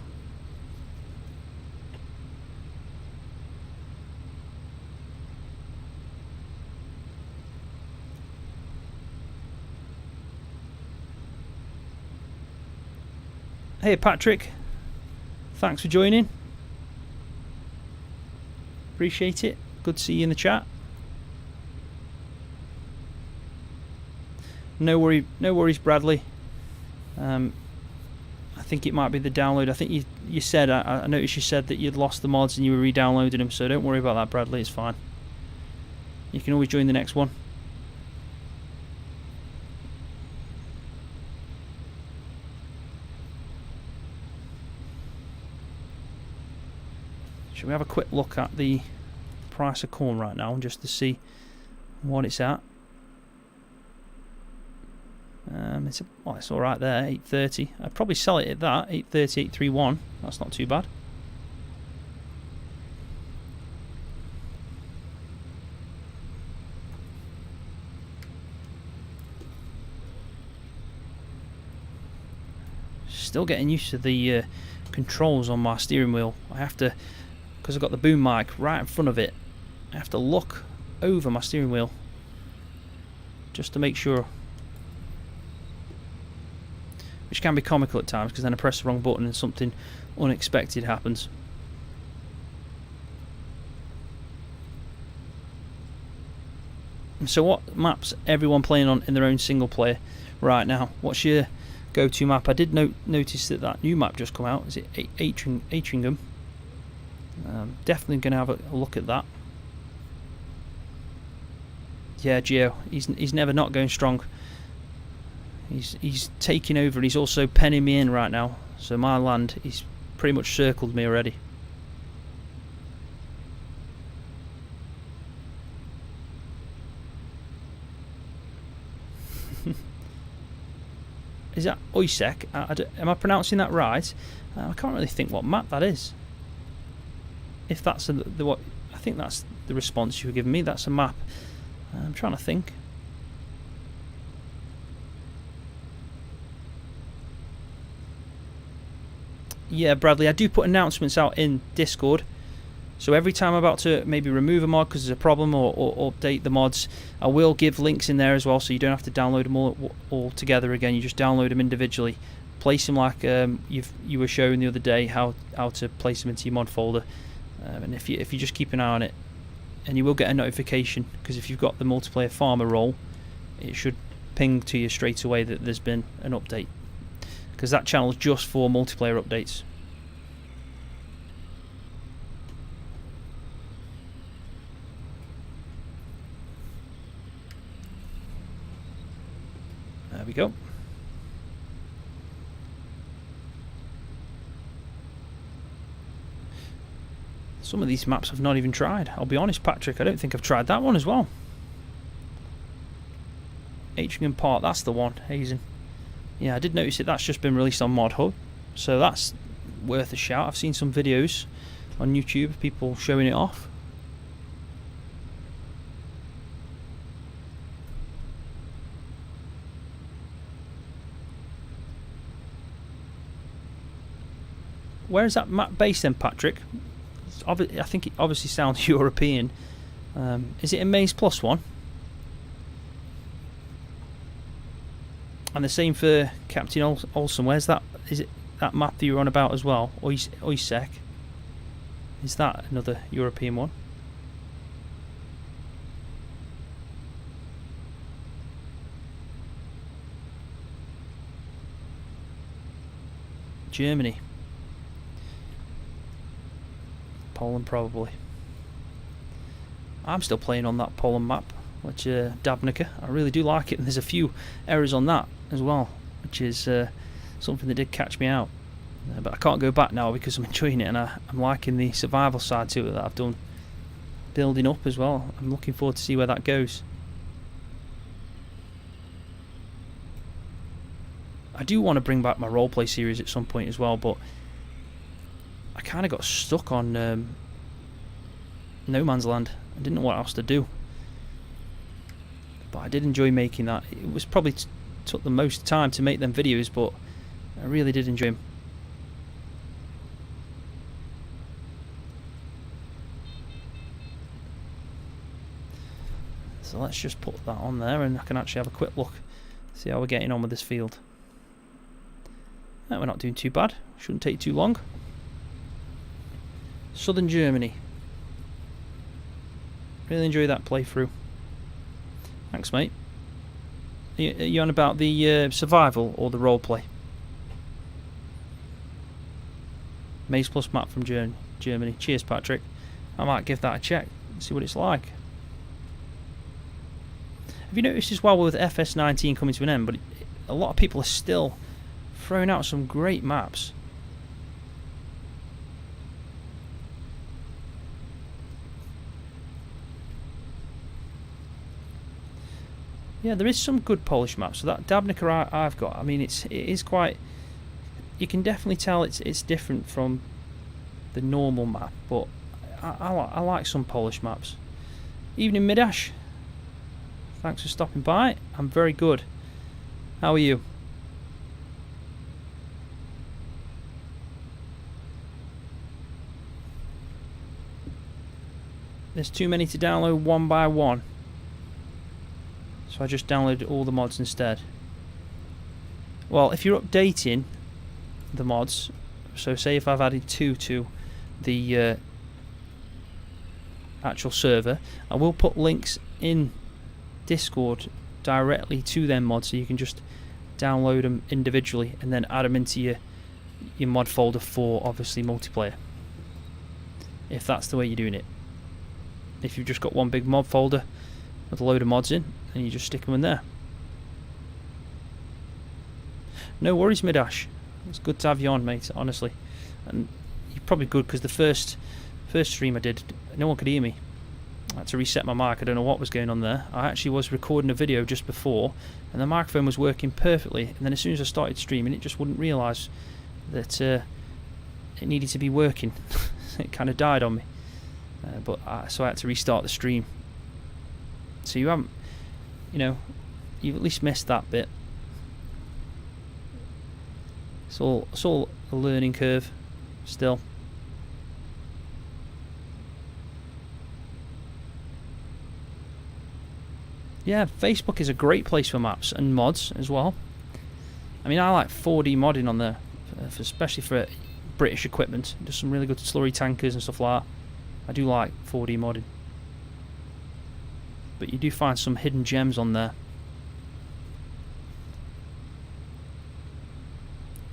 Hey Patrick, thanks for joining. Appreciate it. Good to see you in the chat. No worries, Bradley. I think it might be the download. I think you said I noticed you said that you'd lost the mods and you were re-downloading them. So don't worry about that, Bradley. It's fine. You can always join the next one. Shall we have a quick look at the price of corn right now, just to see what it's at? It's all right there, 830. I'd probably sell it at that, 830, 831. That's not too bad. Still getting used to the controls on my steering wheel. I have to, because I've got the boom mic right in front of it, I have to look over my steering wheel just to make sure. Which can be comical at times, because then I press the wrong button and something unexpected happens. So what maps everyone playing on in their own single player right now? What's your go-to map? I did notice that new map just come out. Is it Altrincham? Definitely going to have a look at that. Yeah, Geo, he's never not going strong. He's taking over, and he's also penning me in right now. So my land, he's pretty much circled me already. Is that Oisek? Am I pronouncing that right? I can't really think what map that is. If that's what I think that's the response you were giving me. That's a map. I'm trying to think. Yeah, Bradley, I do put announcements out in Discord. So every time I'm about to maybe remove a mod because there's a problem, or update the mods, I will give links in there as well, so you don't have to download them all together again. You just download them individually, place them like you were showing the other day how to place them into your mod folder, and if you just keep an eye on it, and you will get a notification, because if you've got the multiplayer farmer role, it should ping to you straight away that there's been an update, because that channel is just for multiplayer updates. There we go. Some of these maps I've not even tried. I'll be honest, Patrick, I don't think I've tried that one as well. Atrium Park, that's the one, Hazen. Yeah, I did notice it. That's just been released on Mod Hub, so that's worth a shout. I've seen some videos on YouTube of people showing it off. Where is that map based then, Patrick? I think it obviously sounds European. Is it a Maze Plus one? And the same for Captain Olsen. Where's that? Is it that map that you're on about as well? Oisek. Is that another European one? Germany. Poland probably. I'm still playing on that Poland map, which Dabnica. I really do like it, and there's a few errors on that as well, which is something that did catch me out. But I can't go back now because I'm enjoying it, and I'm liking the survival side to it that I've done building up as well. I'm looking forward to see where that goes. I do want to bring back my roleplay series at some point as well, but I kind of got stuck on No Man's Land. I didn't know what else to do. But I did enjoy making that. It was probably took the most time to make them videos, but I really did enjoy them. So let's just put that on there, and I can actually have a quick look, see how we're getting on with this field. No, we're not doing too bad. Shouldn't take too long. Southern Germany. Really enjoy that playthrough. Thanks, mate. Are you on about the survival or the roleplay? Maze Plus map from Germany. Cheers, Patrick. I might give that a check and see what it's like. Have you noticed as well with FS19 coming to an end, but a lot of people are still throwing out some great maps. Yeah, there is some good Polish maps. So that Dabnica I've got, I mean, it is quite. You can definitely tell it's different from the normal map, but I like some Polish maps. Evening, Midash. Thanks for stopping by. I'm very good. How are you? There's too many to download one by one, so I just downloaded all the mods instead. Well, if you're updating the mods, so say if I've added 2 to the actual server, I will put links in Discord directly to them mods, so you can just download them individually and then add them into your mod folder for obviously multiplayer, if that's the way you're doing it. If you've just got one big mod folder with a load of mods in, and you just stick them in there. No worries, Midash. It's good to have you on, mate, honestly. And you're probably good, because the first stream I did, no one could hear me. I had to reset my mic. I don't know what was going on there. I actually was recording a video just before, and the microphone was working perfectly, and then as soon as I started streaming, it just wouldn't realise that it needed to be working. It kind of died on me. So I had to restart the stream. So you haven't, you've at least missed that bit. It's all a learning curve still. Yeah, Facebook is a great place for maps and mods as well. I mean, I like 4D modding on there, especially for British equipment. There's some really good slurry tankers and stuff like that. I do like 4D modding. But you do find some hidden gems on there.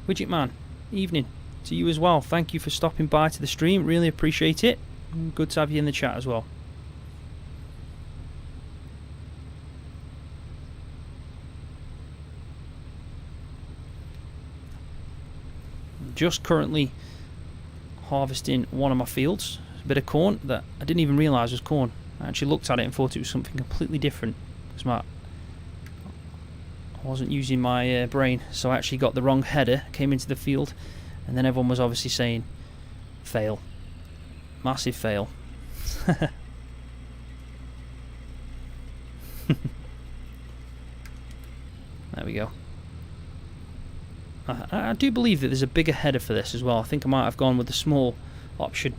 Widget Man, evening to you as well. Thank you for stopping by to the stream. Really appreciate it. Good to have you in the chat as well. Just currently harvesting one of my fields. A bit of corn that I didn't even realise was corn. I actually looked at it and thought it was something completely different. Because I wasn't using my brain, so I actually got the wrong header, came into the field, and then everyone was obviously saying fail. Massive fail. There we go. I do believe that there's a bigger header for this as well. I think I might have gone with the small option.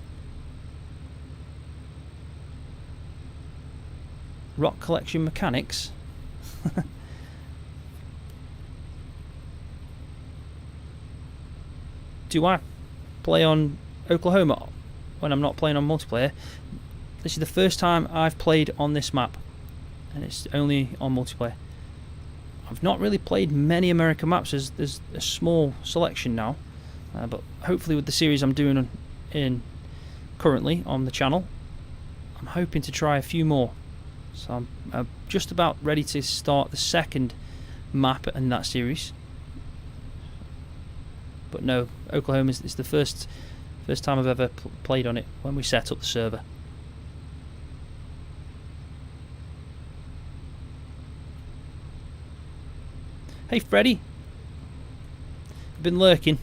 Rock collection mechanics. Do I play on Oklahoma when I'm not playing on multiplayer? This is the first time I've played on this map, and it's only on multiplayer. I've not really played many American maps. There's a small selection now, but hopefully with the series I'm doing currently on the channel, I'm hoping to try a few more. So I'm just about ready to start the second map in that series. But no, Oklahoma is the first time I've ever played on it when we set up the server. Hey Freddy, you've been lurking.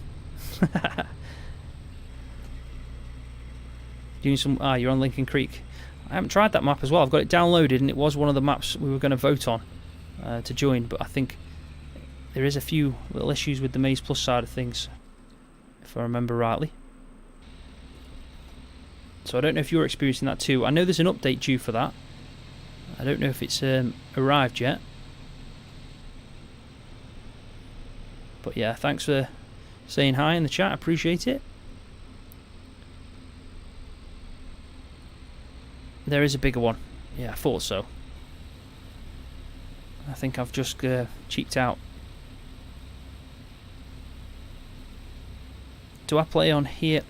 Doing some. You're on Lincoln Creek. I haven't tried that map as well. I've got it downloaded, and it was one of the maps we were going to vote on to join. But I think there is a few little issues with the Maze Plus side of things, if I remember rightly. So I don't know if you're experiencing that too. I know there's an update due for that. I don't know if it's arrived yet. But yeah, thanks for saying hi in the chat. I appreciate it. There is a bigger one. Yeah, I thought so. I think I've just cheeked out. Do I play on here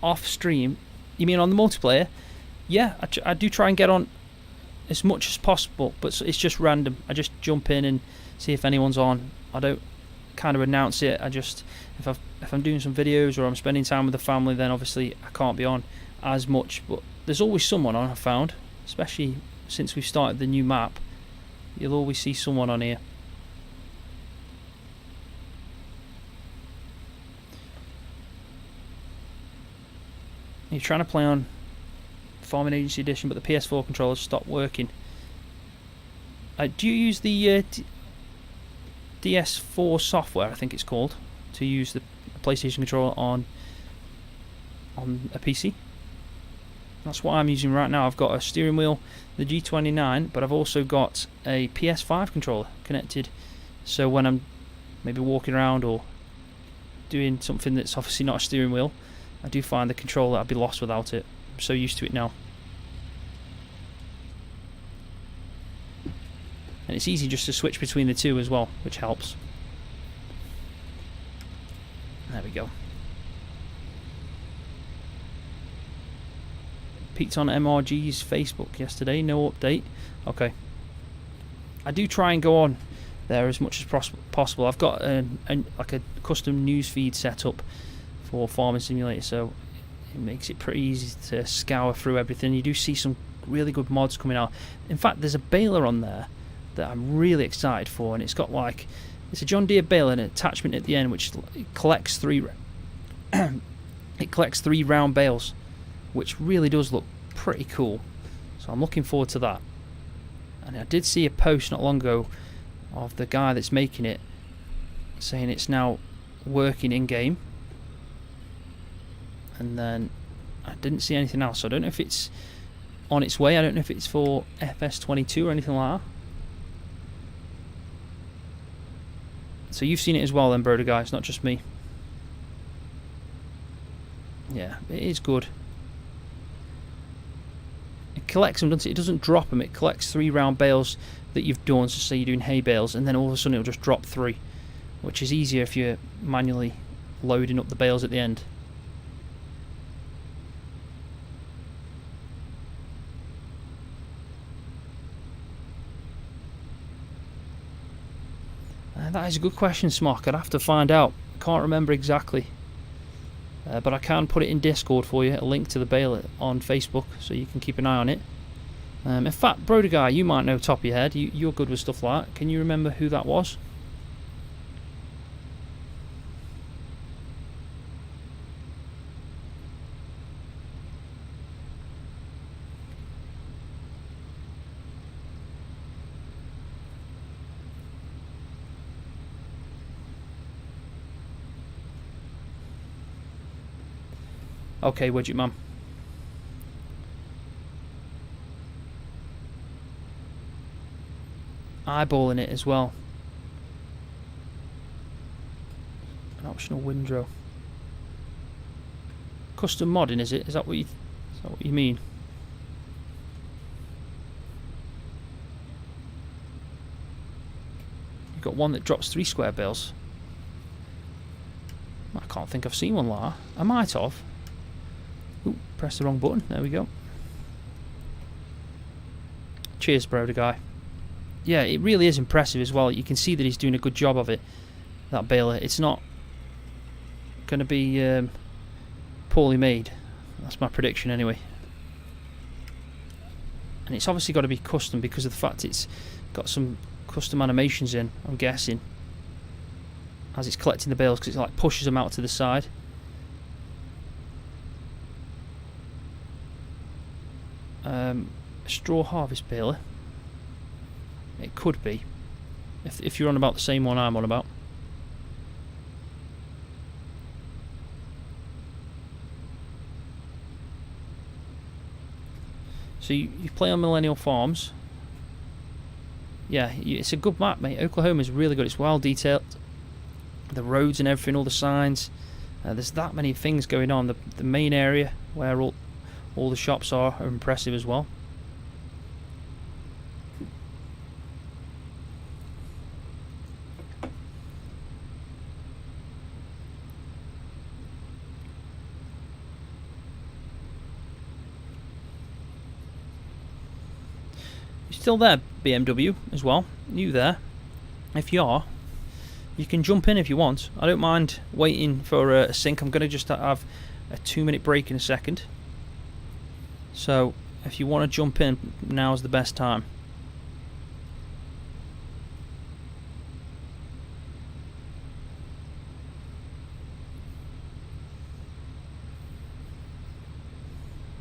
off stream? You mean on the multiplayer? Yeah, I do try and get on as much as possible, but it's just random. I just jump in and see if anyone's on. I don't kind of announce it. I just, if I'm doing some videos or I'm spending time with the family, then obviously I can't be on as much. But there's always someone on, I've found, especially since we've started the new map. You'll always see someone on here. You're trying to play on Farming Agency Edition, but the PS4 controllers stopped working. Do you use the DS4 software, I think it's called, to use the PlayStation controller on a PC? That's what I'm using right now. I've got a steering wheel, the G29, but I've also got a PS5 controller connected. So when I'm maybe walking around or doing something that's obviously not a steering wheel, I do find the controller I'd be lost without it. I'm so used to it now. And it's easy just to switch between the two as well, which helps. There we go. Peeked on MRG's Facebook yesterday, no update. Okay. I do try and go on there as much as possible. I've got like a custom news feed set up for Farming Simulator, so it makes it pretty easy to scour through everything. You do see some really good mods coming out. In fact, there's a baler on there that I'm really excited for, and it's got like, it's a John Deere baler and an attachment at the end which collects three it collects 3 round bales, which really does look pretty cool. So I'm looking forward to that. And I did see a post not long ago of the guy that's making it saying it's now working in game, and then I didn't see anything else. So I don't know if it's on its way. I don't know if it's for FS22 or anything like that. So you've seen it as well then, Broder Guy, it's not just me. Yeah, it is good. It collects them, doesn't it? It doesn't drop them. It collects 3 round bales that you've done. So say you're doing hay bales, and then all of a sudden it'll just drop 3. which is easier if you're manually loading up the bales at the end. That is a good question, Smock. I'd have to find out. Can't remember exactly. But I can put it in Discord for you, a link to the bale on Facebook, so you can keep an eye on it. In fact, Broder Guy, you might know top of your head. You're good with stuff like that. Can you remember who that was? Okay, Widget Man. Eyeballing it as well. An optional windrow. Custom modding, is it? Is that what you mean? You've got one that drops 3 square bales. I can't think I've seen one like that. I might have. Ooh, press the wrong button. There we go. Cheers, Broder Guy. Yeah, it really is impressive as well. You can see that he's doing a good job of it, that baler. It's not going to be poorly made. That's my prediction anyway. And it's obviously got to be custom because of the fact it's got some custom animations in, I'm guessing, as it's collecting the bales, because it like pushes them out to the side. Straw harvest baler. It could be, if you're on about the same one I'm on about. So you play on Millennial Farms. Yeah, it's a good map, mate. Oklahoma is really good. It's well detailed. The roads and everything, all the signs. There's that many things going on. The main area where all the shops are impressive as well. Still there, BMW as well. You there? If you are, you can jump in if you want. I don't mind waiting for a sync. I'm going to just have a 2-minute break in a second. So if you want to jump in, now's the best time.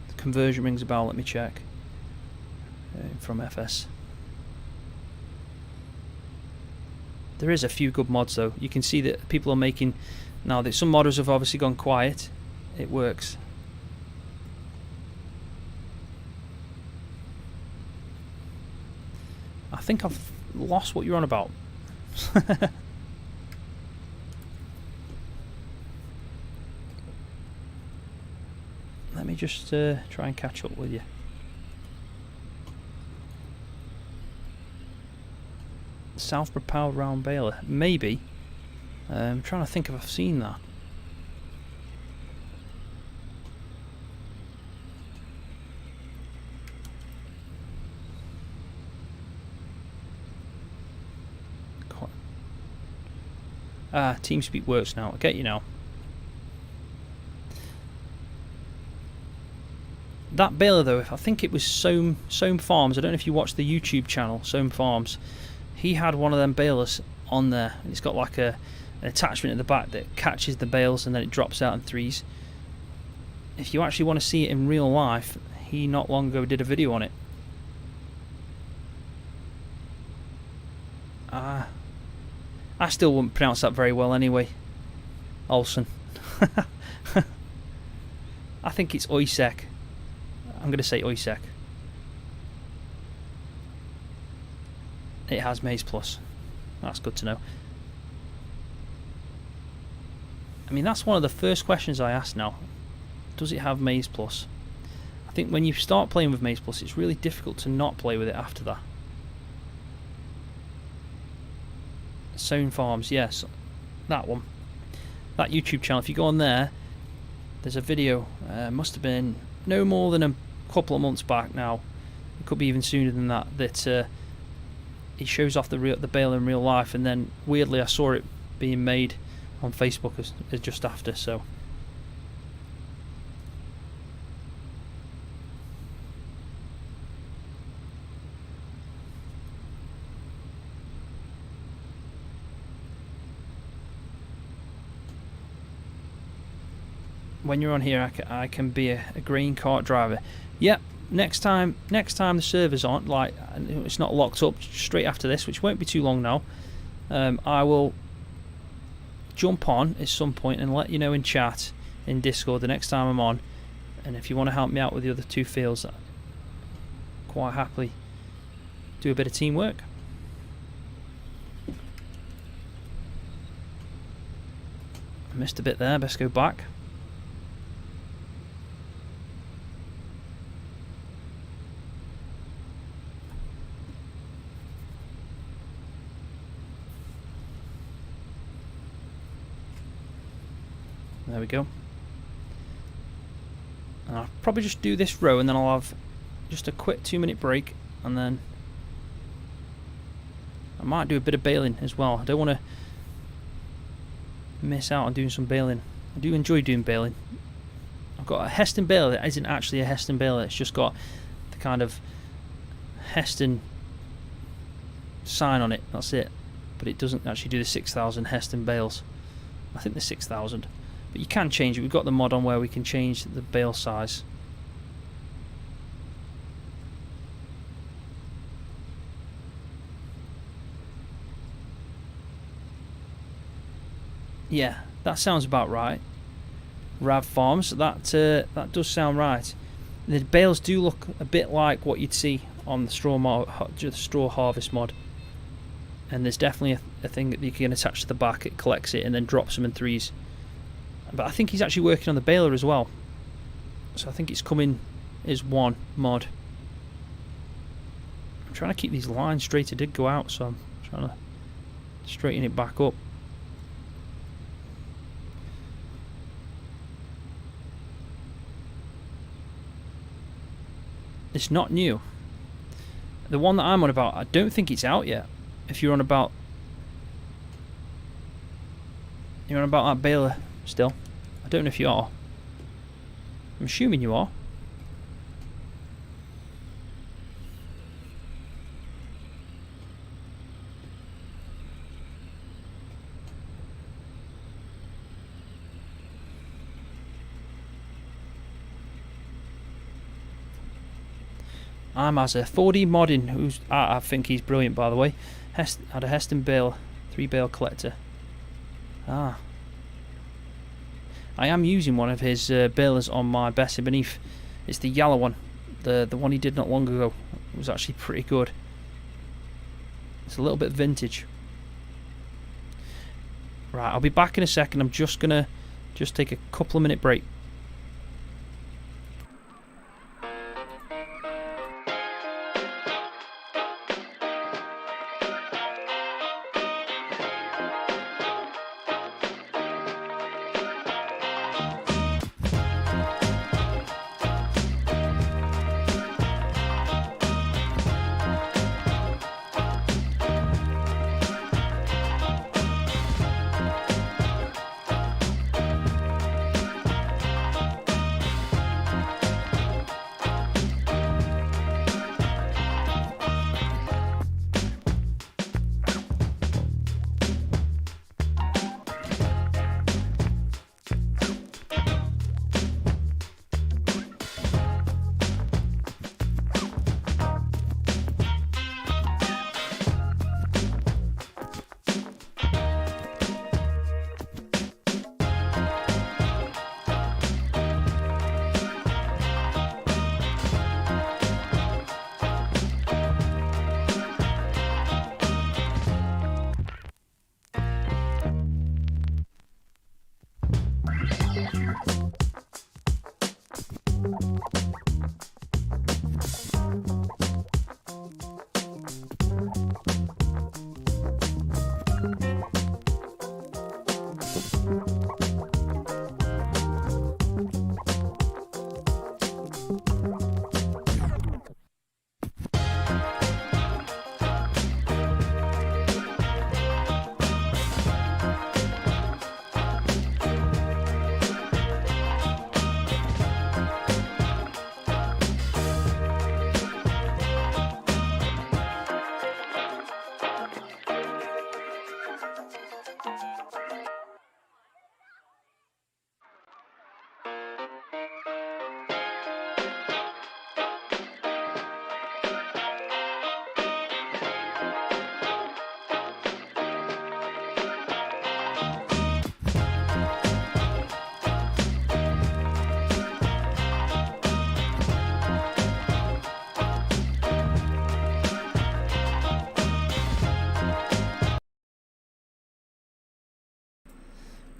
The conversion rings a bell. Let me check. From FS. There is a few good mods though. You can see that people are making now that some modders have obviously gone quiet. It works. I think I've lost what you're on about. Let me just try and catch up with you. South propelled round baler, maybe. I'm trying to think if I've seen that. TeamSpeak works now. I get you now. That baler though, I think it was Soam Farms. I don't know if you watch the YouTube channel Soam Farms. He had one of them balers on there, and it's got like an attachment at the back that catches the bales and then it drops out in 3s. If you actually want to see it in real life, he not long ago did a video on it. I still wouldn't pronounce that very well anyway. Olsen. I think it's Oisek. I'm going to say Oisek. It has Maize Plus. That's good to know. I mean, that's one of the first questions I asked now. Does it have Maize Plus? I think when you start playing with Maize Plus, it's really difficult to not play with it after that. Sown Farms, yes. that one, that YouTube channel, if you go on there, there's a video, must have been no more than a couple of months back now, it could be even sooner than that, that he shows off the baler in real life, and then weirdly I saw it being made on Facebook as just after. So when you're on here, I can be a green cart driver. Yep. Next time the servers aren't, like, it's not locked up straight after this, which won't be too long now, I will jump on at some point and let you know in chat, in Discord, the next time I'm on. And if you want to help me out with the other two fields, I'll quite happily do a bit of teamwork. I missed a bit there, best go back. There we go. And I'll probably just do this row, and then I'll have just a quick 2-minute break, and then I might do a bit of baling as well. I don't want to miss out on doing some baling. I do enjoy doing baling. I've got a Heston baler that isn't actually a Heston baler, it's just got the kind of Heston sign on it, that's it. But it doesn't actually do the 6000 Heston bales. I think the 6000. But you can change it. We've got the mod on where we can change the bale size. Yeah, that sounds about right. Rav Farms, that does sound right. The bales do look a bit like what you'd see on the straw harvest mod. And there's definitely a thing that you can attach to the back. It collects it and then drops them in threes. But I think he's actually working on the baler as well. So I think it's coming as one mod. I'm trying to keep these lines straight. It did go out, so I'm trying to straighten it back up. It's not new. The one that I'm on about, I don't think it's out yet. If you're on about that baler still. I don't know if you are. I'm assuming you are. I'm as a 4D modding, who's I think he's brilliant, by the way. Had a Heston bale, 3 bale collector. Ah. I am using one of his balers on my Best and Beneath. It's the yellow one, the one he did not long ago. It was actually pretty good. It's a little bit vintage. Right, I'll be back in a second. I'm just gonna take a couple of minute break.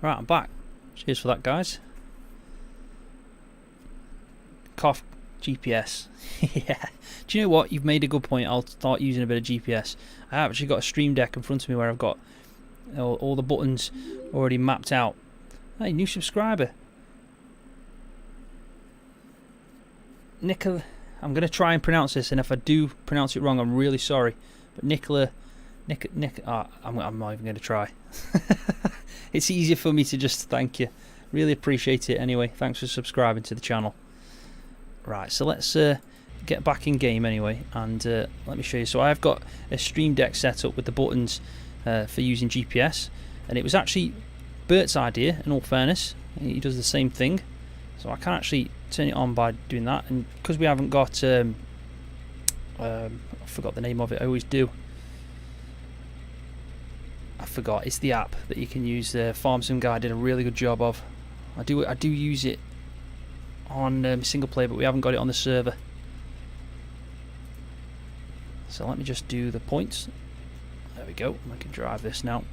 Right, I'm back. Cheers for that, guys. Cough GPS. Yeah. Do you know what? You've made a good point. I'll start using a bit of GPS. I have actually got a Stream Deck in front of me where I've got all the buttons already mapped out. Hey, new subscriber. Nicola. I'm going to try and pronounce this, and if I do pronounce it wrong, I'm really sorry. But Nicola. I'm not even going to try. It's easier for me to just thank you. Really appreciate it anyway. Thanks for subscribing to the channel. Right, so let's get back in game anyway, and let me show you. So I've got a Stream Deck set up with the buttons for using GPS, and it was actually Bert's idea, in all fairness. He does the same thing, so I can actually turn it on by doing that. And because we haven't got I forgot the name of it. I always do. I forgot. It's the app that you can use. FarmSim guy did a really good job of. I do use it on single player, but we haven't got it on the server. So let me just do the points. There we go. I can drive this now.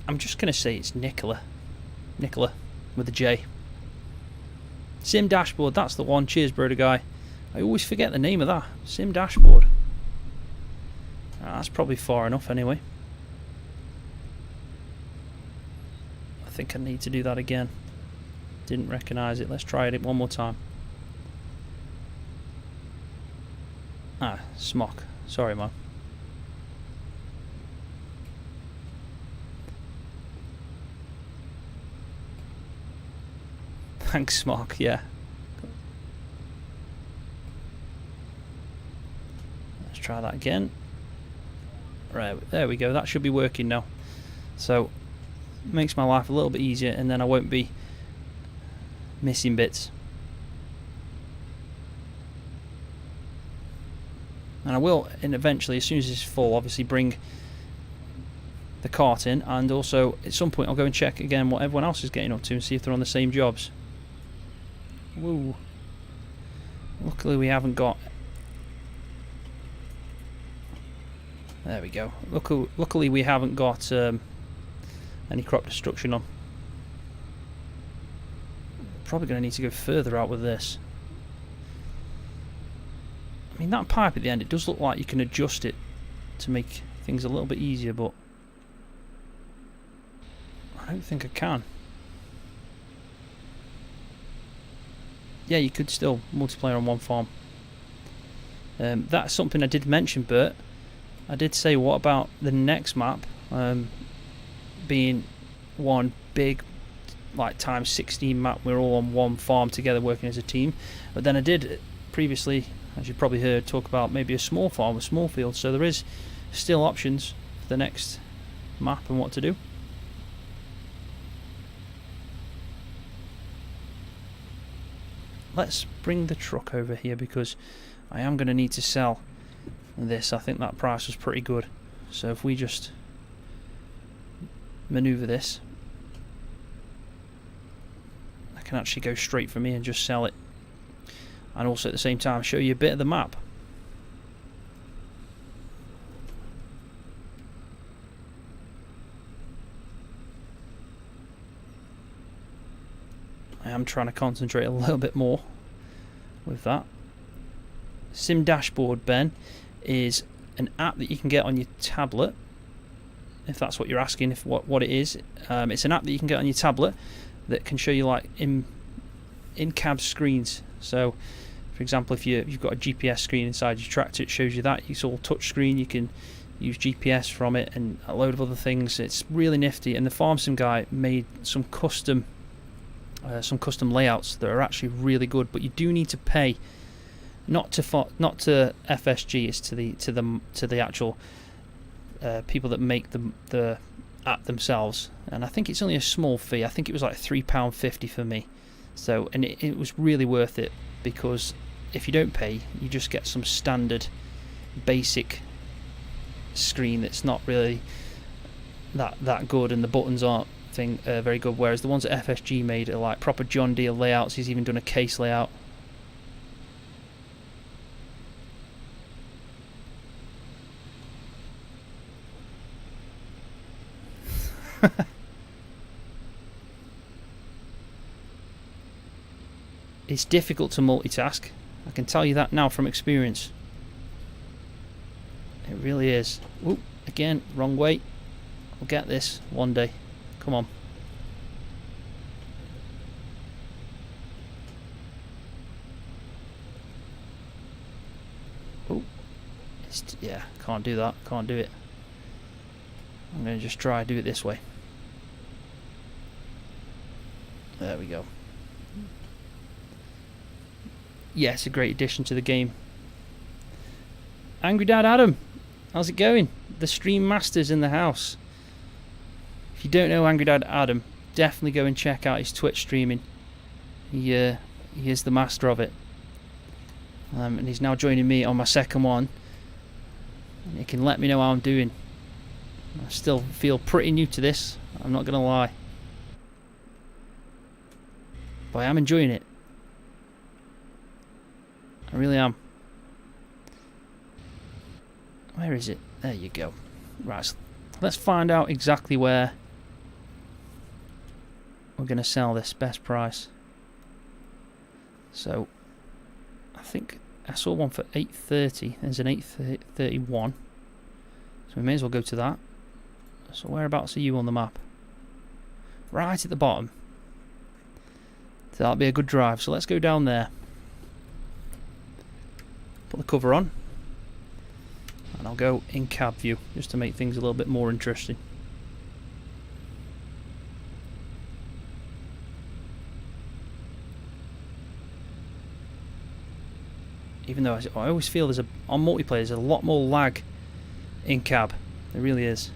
I'm just going to say it's Nicola with a J. Sim Dashboard, that's the one. Cheers, brother guy. I always forget the name of that. Sim Dashboard. That's probably far enough anyway. I think I need to do that again. Didn't recognise it. Let's try it one more time. Smock. Sorry, man. Thanks, Smock, yeah. Let's try that again. Right, there we go. That should be working now. So, makes my life a little bit easier, and then I won't be missing bits. And I will, and eventually, as soon as it's full, obviously bring the cart in, and also at some point I'll go and check again what everyone else is getting up to and see if they're on the same jobs. Woo. Luckily we haven't got... There we go. Luckily we haven't got any crop destruction on. Probably going to need to go further out with this. I mean, that pipe at the end, it does look like you can adjust it to make things a little bit easier, but I don't think I can. Yeah, you could still multiplayer on one farm. That's something I did mention, Bert. I did say, what about the next map being one big, like, times 16 map? We're all on one farm together working as a team. But then I did previously, as you probably heard, talk about maybe a small farm, a small field. So there is still options for the next map and what to do. Let's bring the truck over here because I am going to need to sell this. I think that price was pretty good. So if we just maneuver this, I can actually go straight for me and just sell it. And also at the same time show you a bit of the map. I am trying to concentrate a little bit more with that. Sim Dashboard, Ben, is an app that you can get on your tablet, if that's what you're asking, if what it is. It's an app that you can get on your tablet that can show you like in-cab screens. So for example, if you've got a GPS screen inside your tractor, it shows you that. It's all touch screen. You can use GPS from it and a load of other things. It's really nifty, and the FarmSim guy made some custom layouts that are actually really good, but you do need to pay, not to FSG, it's to the actual people that make the app themselves, and I think it's only a small fee. I think it was like £3.50 for me. So, and it was really worth it, because if you don't pay, you just get some standard basic screen that's not really that good, and the buttons aren't very good, whereas the ones that FSG made are like proper John Deere layouts. He's even done a case layout. It's difficult to multitask, I can tell you that now from experience. It really is. Oop, again, wrong way. We'll get this one day. Come on. Oh, yeah, can't do that. Can't do it. I'm going to just try do it this way. There we go. Yeah, it's a great addition to the game. Angry Dad Adam, how's it going? The Stream Master's in the house. If you don't know Angry Dad Adam, definitely go and check out his Twitch streaming. He is the master of it. And he's now joining me on my second one. And he can let me know how I'm doing. I still feel pretty new to this, I'm not going to lie. But I am enjoying it. I really am. Where is it? There you go. Right, so let's find out exactly where we're going to sell this best price. So I think I saw one for $830. There's an $831. So we may as well go to that. So whereabouts are you on the map? Right at the bottom. So that'll be a good drive. So let's go down there. Put the cover on. And I'll go in cab view just to make things a little bit more interesting. Even though I always feel on multiplayer there's a lot more lag in cab. There really is.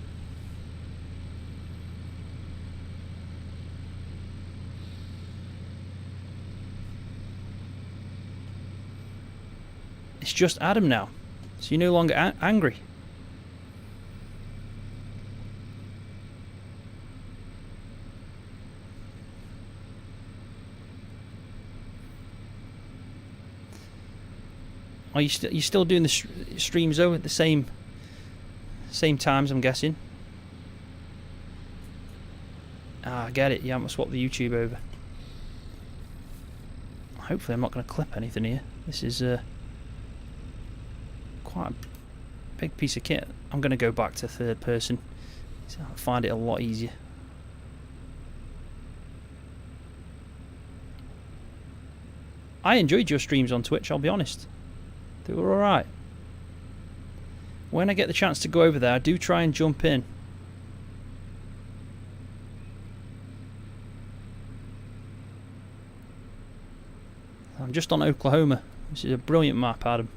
It's just Adam now, so you're no longer angry. Are you still doing the streams though at the same times? I'm guessing. Ah, I get it. You haven't swapped the YouTube over. Hopefully, I'm not going to clip anything here. This is quite a big piece of kit. I'm going to go back to third person. So I find it a lot easier. I enjoyed your streams on Twitch, I'll be honest. They were alright. When I get the chance to go over there, I do try and jump in. I'm just on Oklahoma. This is a brilliant map, Adam.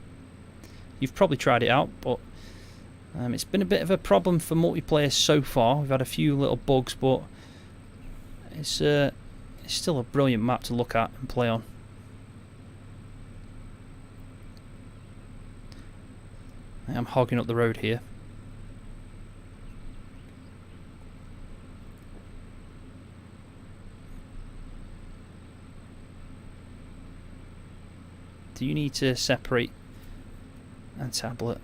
You've probably tried it out, but it's been a bit of a problem for multiplayer so far. We've had a few little bugs, but it's still a brilliant map to look at and play on. I'm hogging up the road here. Do you need to separate and tablet?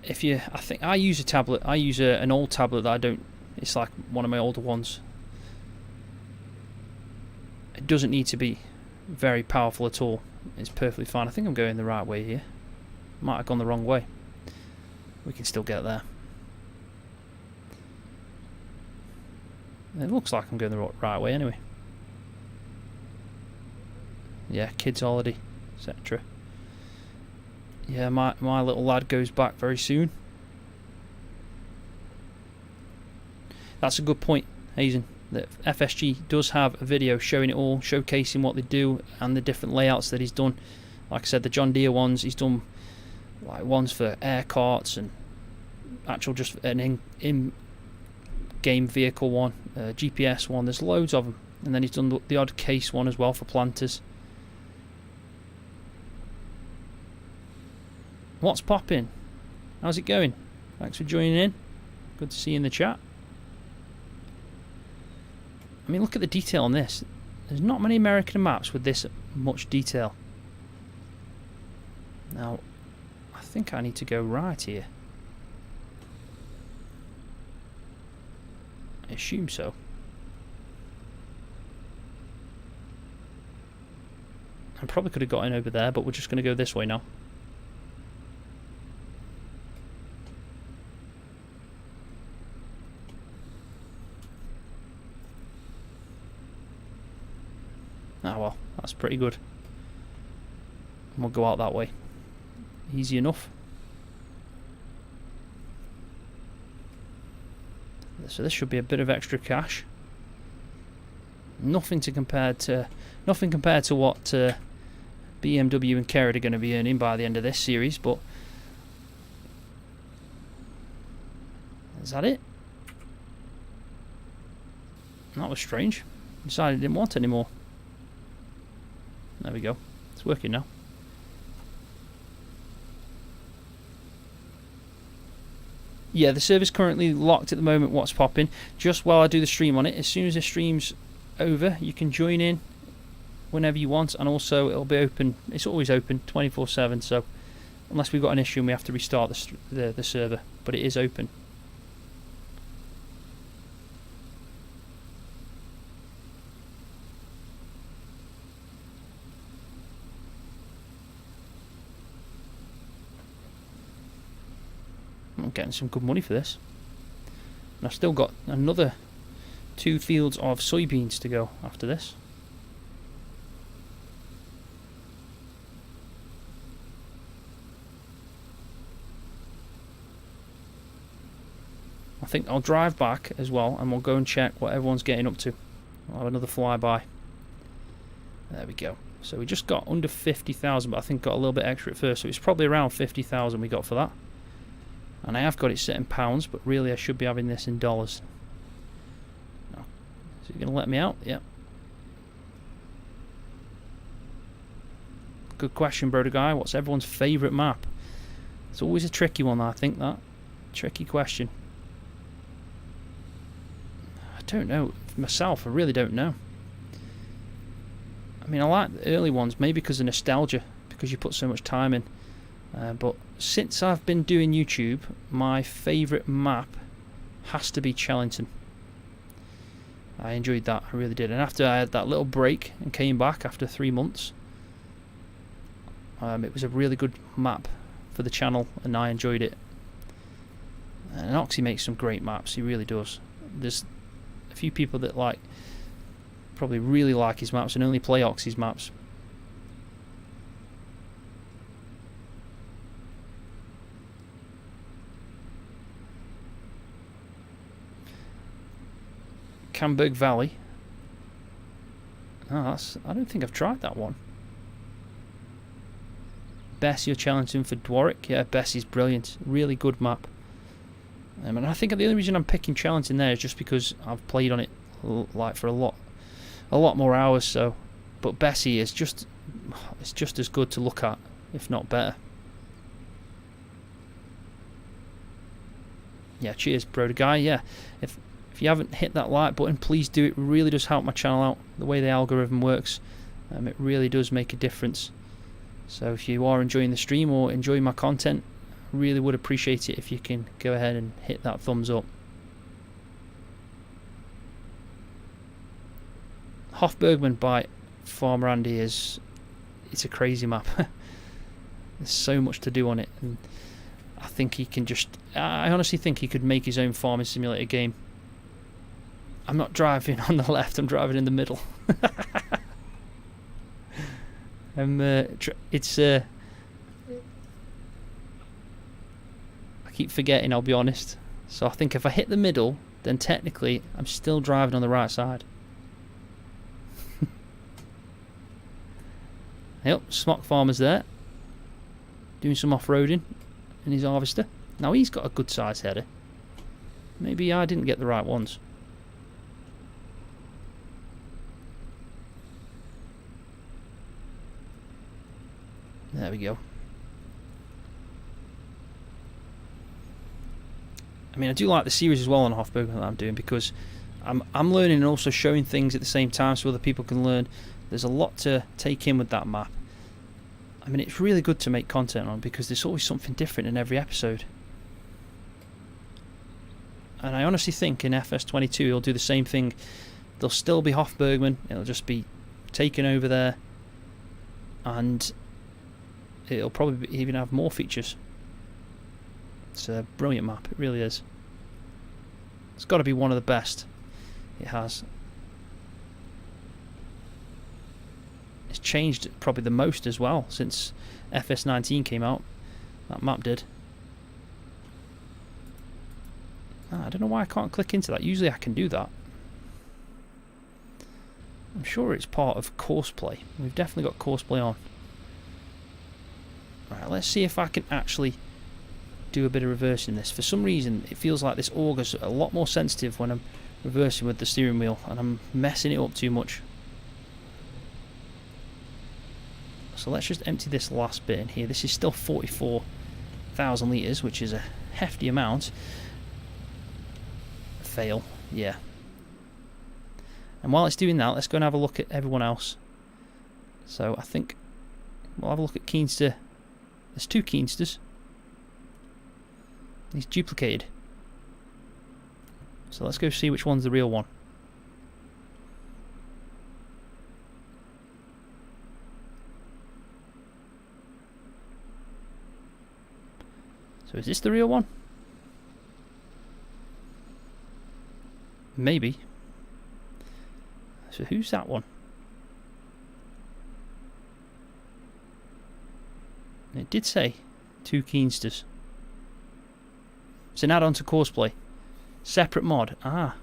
if you, I think I use a tablet. I use an old tablet that I don't. It's like one of my older ones. It doesn't need to be very powerful at all. It's perfectly fine. I think I'm going the right way here. Might have gone the wrong way. We can still get there. It looks like I'm going the right way anyway. Yeah, kids holiday, etc. Yeah, my little lad goes back very soon. That's a good point, Hazen. That FSG does have a video showing it all, showcasing what they do and the different layouts that he's done. Like I said, the John Deere ones, he's done like ones for air carts and actual just an in-game vehicle one, GPS one. There's loads of them, and then he's done the odd case one as well for planters. What's popping? How's it going? Thanks for joining in. Good to see you in the chat. I mean, look at the detail on this. There's not many American maps with this much detail. Now, I think I need to go right here. I assume so. I probably could have got in over there, but we're just going to go this way now. Ah well, that's pretty good. And we'll go out that way. Easy enough. So this should be a bit of extra cash. Nothing compared to what BMW and Carrot are going to be earning by the end of this series, but is that it? That was strange. Decided I didn't want any more. There we go. It's working now. Yeah, the server's currently locked at the moment. What's popping? Just while I do the stream on it. As soon as the stream's over, you can join in whenever you want, and also it'll be open. It's always open 24/7. So unless we've got an issue and we have to restart the server, but it is open. I'm getting some good money for this. And I've still got another 2 fields of soybeans to go after this. I think I'll drive back as well and we'll go and check what everyone's getting up to. I'll have another flyby. There we go. So we just got under 50,000, but I think got a little bit extra at first, so it's probably around 50,000 we got for that. And I have got it set in pounds, but really I should be having this in dollars. No. Is it going to let me out? Yep. Good question, Broder Guy. What's everyone's favourite map? It's always a tricky one, I think, that. Tricky question. I don't know. Myself, I really don't know. I mean, I like the early ones, maybe because of nostalgia, because you put so much time in. But since I've been doing YouTube, my favourite map has to be Chellington. I enjoyed that, I really did. And after I had that little break and came back after 3 months, it was a really good map for the channel and I enjoyed it. And Oxy makes some great maps, he really does. There's a few people that probably really like his maps and only play Oxy's maps. Camberg Valley. Oh, I don't think I've tried that one. Bessie, you're challenging for Dwarwick. Yeah, Bessie's brilliant. Really good map. And I think the only reason I'm picking Challenging there is just because I've played on it for a lot more hours. So, but Bessie is it's just as good to look at, if not better. Yeah, cheers, Broder Guy. Yeah, if you haven't hit that like button, please do. It really does help my channel out, the way the algorithm works. It really does make a difference. So if you are enjoying the stream or enjoying my content, Really would appreciate it if you can go ahead and hit that thumbs up. Hofburgman by Farmer Andy it's a crazy map. There's so much to do on it, and I think he can I honestly think he could make his own farming simulator game. I'm not driving on the left, I'm driving in the middle. I keep forgetting, I'll be honest. So I think if I hit the middle, then technically I'm still driving on the right side. Yep, Smock Farmer's there, doing some off-roading in his harvester. Now he's got a good size header. Maybe I didn't get the right ones. There we go. I mean, I do like the series as well on Hofburgman that I'm doing, because I'm learning and also showing things at the same time so other people can learn. There's a lot to take in with that map. I mean, it's really good to make content on, because there's always something different in every episode. And I honestly think in FS22 he'll do the same thing. There'll still be Hofburgman, it'll just be taken over there, and it'll probably even have more features. It's a brilliant map, it really is. It's got to be one of the best it has. It's changed probably the most as well since FS19 came out. That map did. I don't know why I can't click into that. Usually I can do that. I'm sure it's part of Courseplay. We've definitely got Courseplay on. Right, let's see if I can actually do a bit of reversing this. For some reason it feels like this auger's a lot more sensitive when I'm reversing with the steering wheel, and I'm messing it up too much. So let's just empty this last bit in here. This is still 44,000 litres, which is a hefty amount. Fail, yeah. And while it's doing that, let's go and have a look at everyone else. So I think we'll have a look at Keenster. There's two Keensters. He's duplicated. So let's go see which one's the real one. So is this the real one? Maybe. So who's that one? It did say two Keensters. It's an add-on to Courseplay. Separate mod. Ah.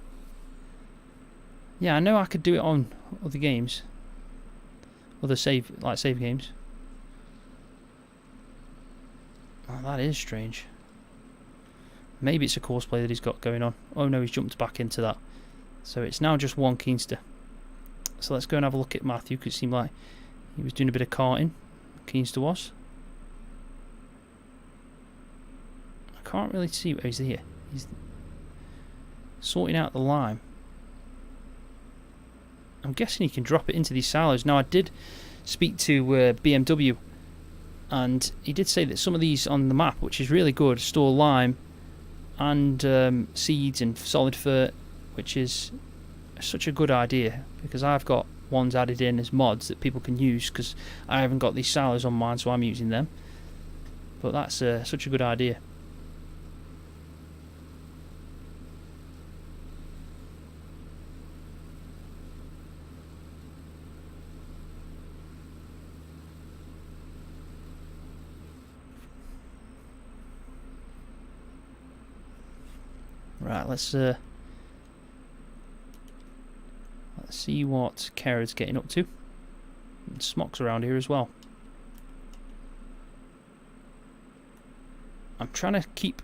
Yeah, I know I could do it on other games. Other save games. Oh, that is strange. Maybe it's a Courseplay that he's got going on. Oh no, he's jumped back into that. So it's now just one Keenster. So let's go and have a look at Matthew, because it seemed like he was doing a bit of karting. Keenster was. I can't really see where he's here. He's sorting out the lime. I'm guessing he can drop it into these silos. Now I did speak to BMW, and he did say that some of these on the map, which is really good, store lime and seeds and solid fert, which is such a good idea, because I've got ones added in as mods that people can use, because I haven't got these silos on mine, so I'm using them. But that's such a good idea. Right, let's see what Kara's getting up to. And Smock's around here as well. I'm trying to keep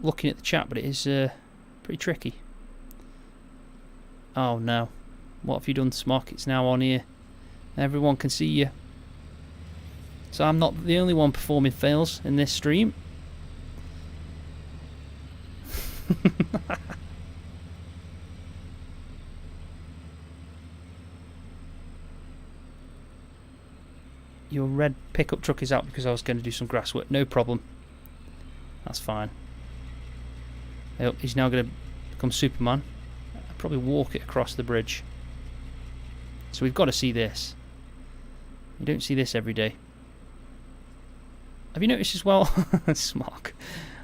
looking at the chat, but it is pretty tricky. Oh no. What have you done, Smock? It's now on here. Everyone can see you. So I'm not the only one performing fails in this stream. your red pickup truck is out because I was going to do some grass work. No problem. That's fine. Oh, he's now going to become Superman. I'll probably walk it across the bridge. So we've got to see this. You don't see this every day. Have you noticed as well, Smock?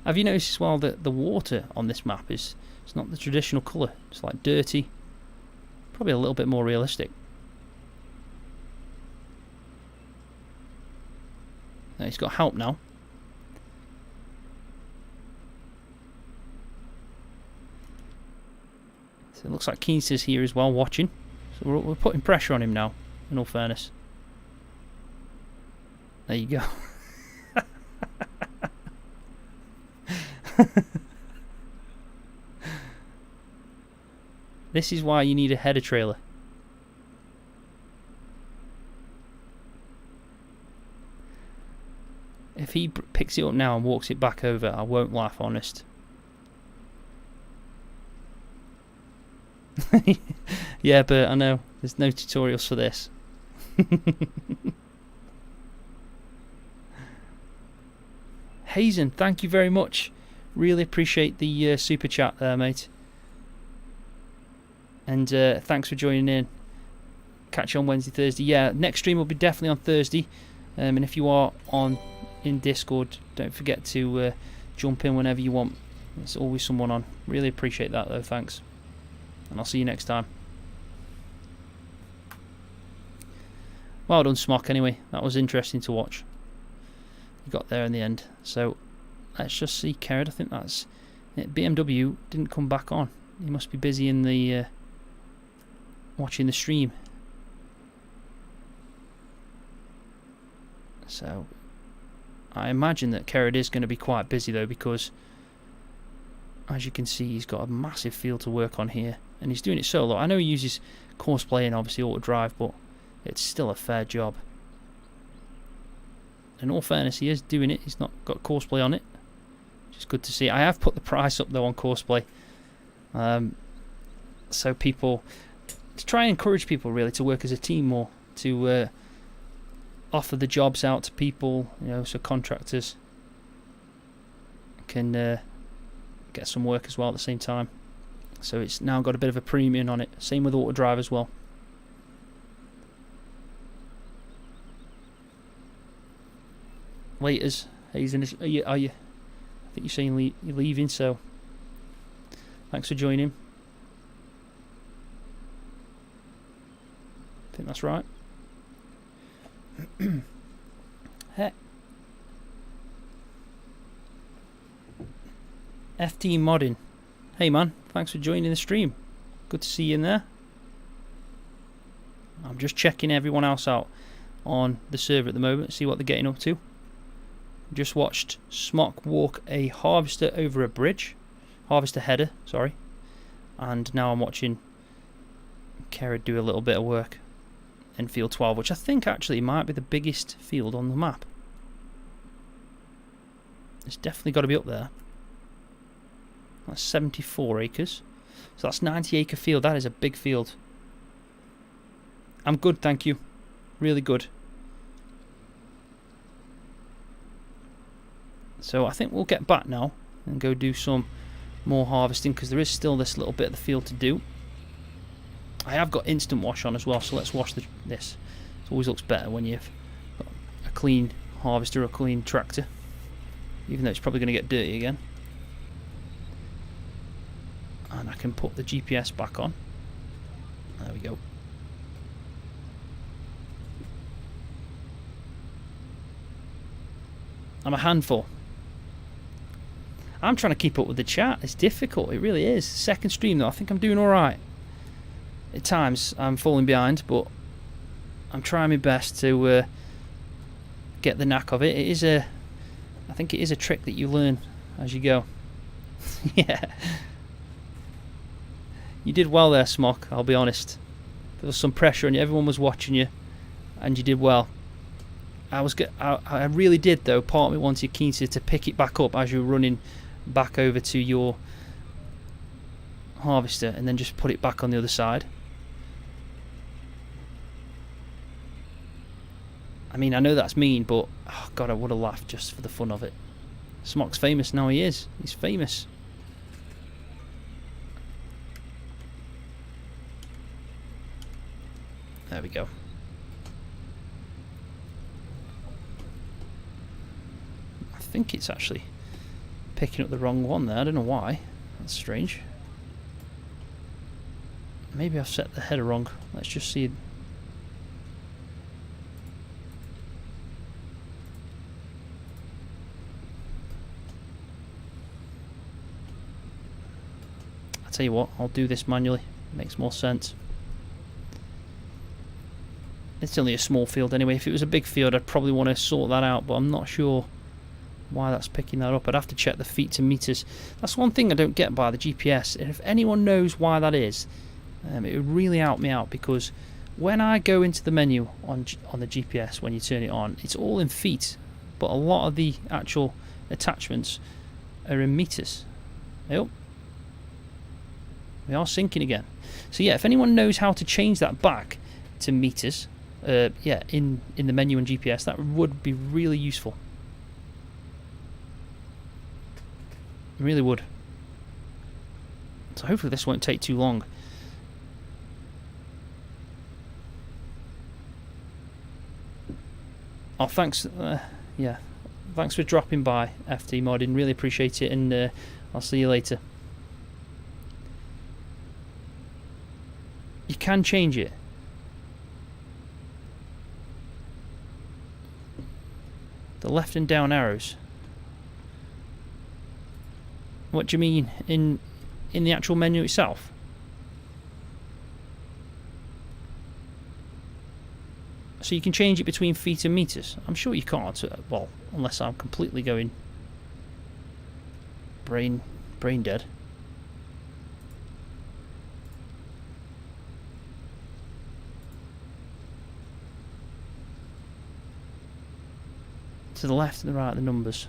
Have you noticed as well that the water on this map it's not the traditional colour. It's like dirty. Probably a little bit more realistic. Now he's got help now. So it looks like Keenster's here as well, watching. So we're putting pressure on him now, in all fairness. There you go. This is why you need a header trailer. If he picks it up now and walks it back over, I won't laugh, honest. Yeah, but I know there's no tutorials for this. Hazen, thank you very much. Really appreciate the super chat there, mate. And thanks for joining in. Catch you on Wednesday, Thursday. Yeah, next stream will be definitely on Thursday. And if you are in Discord, don't forget to jump in whenever you want. There's always someone on. Really appreciate that though, thanks. And I'll see you next time. Well done, Smock, anyway. That was interesting to watch. You got there in the end. So, let's just see, Kerrod. I think that's it. BMW didn't come back on. He must be busy in the watching the stream. So, I imagine that Kerrod is going to be quite busy though, because as you can see, he's got a massive field to work on here, and he's doing it solo. I know he uses Courseplay and obviously auto drive, but it's still a fair job. In all fairness, he is doing it. He's not got Courseplay on it, which is good to see. I have put the price up though on Courseplay, so people, to try and encourage people really to work as a team more, to offer the jobs out to people, you know, so contractors can get some work as well at the same time. So it's now got a bit of a premium on it. Same with auto drive as well. Laters, Hazen, are you? I think you're saying you're leaving, so thanks for joining. I think that's right. Hey. FT Modding. Hey man, thanks for joining the stream. Good to see you in there. I'm just checking everyone else out on the server at the moment, see what they're getting up to. Just watched Smock walk a harvester over a bridge. Harvester header, sorry. And now I'm watching Kerrod do a little bit of work in field 12, which I think actually might be the biggest field on the map. It's definitely got to be up there. That's 74 acres. So that's 90-acre field. That is a big field. I'm good, thank you. Really good. So I think we'll get back now and go do some more harvesting, because there is still this little bit of the field to do. I have got instant wash on as well, so let's wash this. It always looks better when you've got a clean harvester or a clean tractor, even though it's probably going to get dirty again. And I can put the GPS back on. There we go. I'm a handful. I'm trying to keep up with the chat. It's difficult, it really is. Second stream though, I think I'm doing alright. At times I'm falling behind, but I'm trying my best to get the knack of it. I think it is a trick that you learn as you go. Yeah. You did well there, Smock, I'll be honest. There was some pressure on you, everyone was watching you, and you did well. I really did though, part of me wanted Keenster to pick it back up as you were running back over to your harvester, and then just put it back on the other side. I mean, I know that's mean, but oh god, I would have laughed just for the fun of it. Smock's famous now. He is. He's famous. There we go. I think it's actually picking up the wrong one there. I don't know why. That's strange. Maybe I've set the header wrong. Let's just see. I'll tell you what, I'll do this manually. Makes more sense. It's only a small field anyway. If it was a big field, I'd probably want to sort that out, but I'm not sure why that's picking that up. I'd have to check the feet to meters. That's one thing I don't get by the GPS. And if anyone knows why that is, it would really help me out, because when I go into the menu on the GPS, when you turn it on, it's all in feet, but a lot of the actual attachments are in meters. Yep. We are syncing again. So yeah, if anyone knows how to change that back to meters, yeah, in the menu and GPS, that would be really useful. It really would. So hopefully this won't take too long. Oh, thanks. Yeah, thanks for dropping by, FT Modding. Really appreciate it, and I'll see you later. You can change it. The left and down arrows. What do you mean in the actual menu itself? So you can change it between feet and meters? I'm sure you can't. Well, unless I'm completely going brain dead. To the left and the right, the numbers.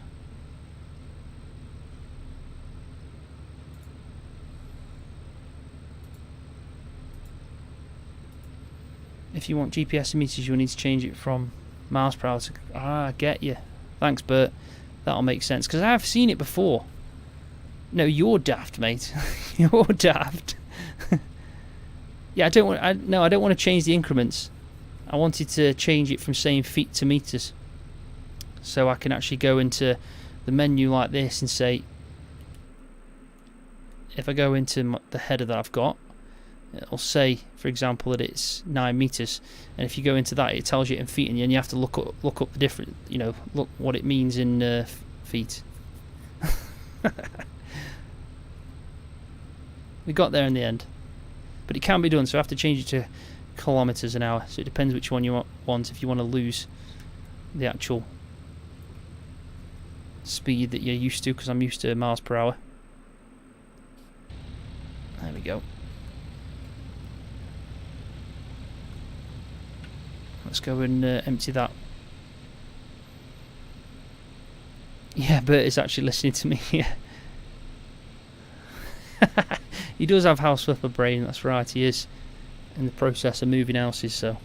If you want GPS and meters, you'll need to change it from miles per hour to... Ah, I get you. Thanks, Bert. That'll make sense, because I've seen it before. No, you're daft, mate. You're daft. Yeah, I don't want to change the increments. I wanted to change it from saying feet to meters, so I can actually go into the menu like this and say, if I go into the header that I've got, it'll say, for example, that it's 9 meters, and if you go into that, it tells you in feet, and then you have to look up the different, look what it means in feet. We got there in the end, but it can be done, so I have to change it to kilometers an hour. So it depends which one you want. If you want to lose the actual speed that you're used to, because I'm used to miles per hour. There we go. Let's go and empty that. Yeah, Bert is actually listening to me. Yeah. He does have house flipper brain, that's right, he is in the process of moving houses, so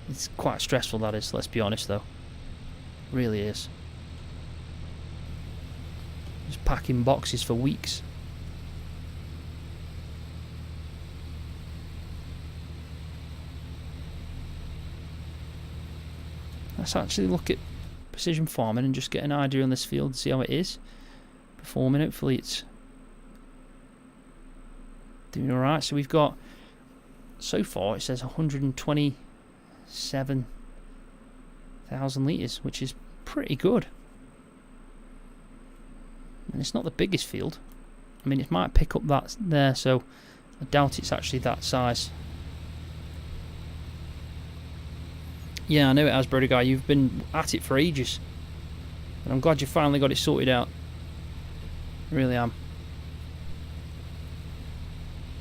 it's quite stressful, that is, let's be honest though. It really is. Just packing boxes for weeks. Let's actually look at precision farming and just get an idea on this field and see how it is performing. Hopefully it's doing alright. So we've got, so far it says 127,000 litres, which is pretty good. And it's not the biggest field. I mean, it might pick up that there, so I doubt it's actually that size. Yeah, I know it has, Brody Guy. You've been at it for ages. And I'm glad you finally got it sorted out. I really am.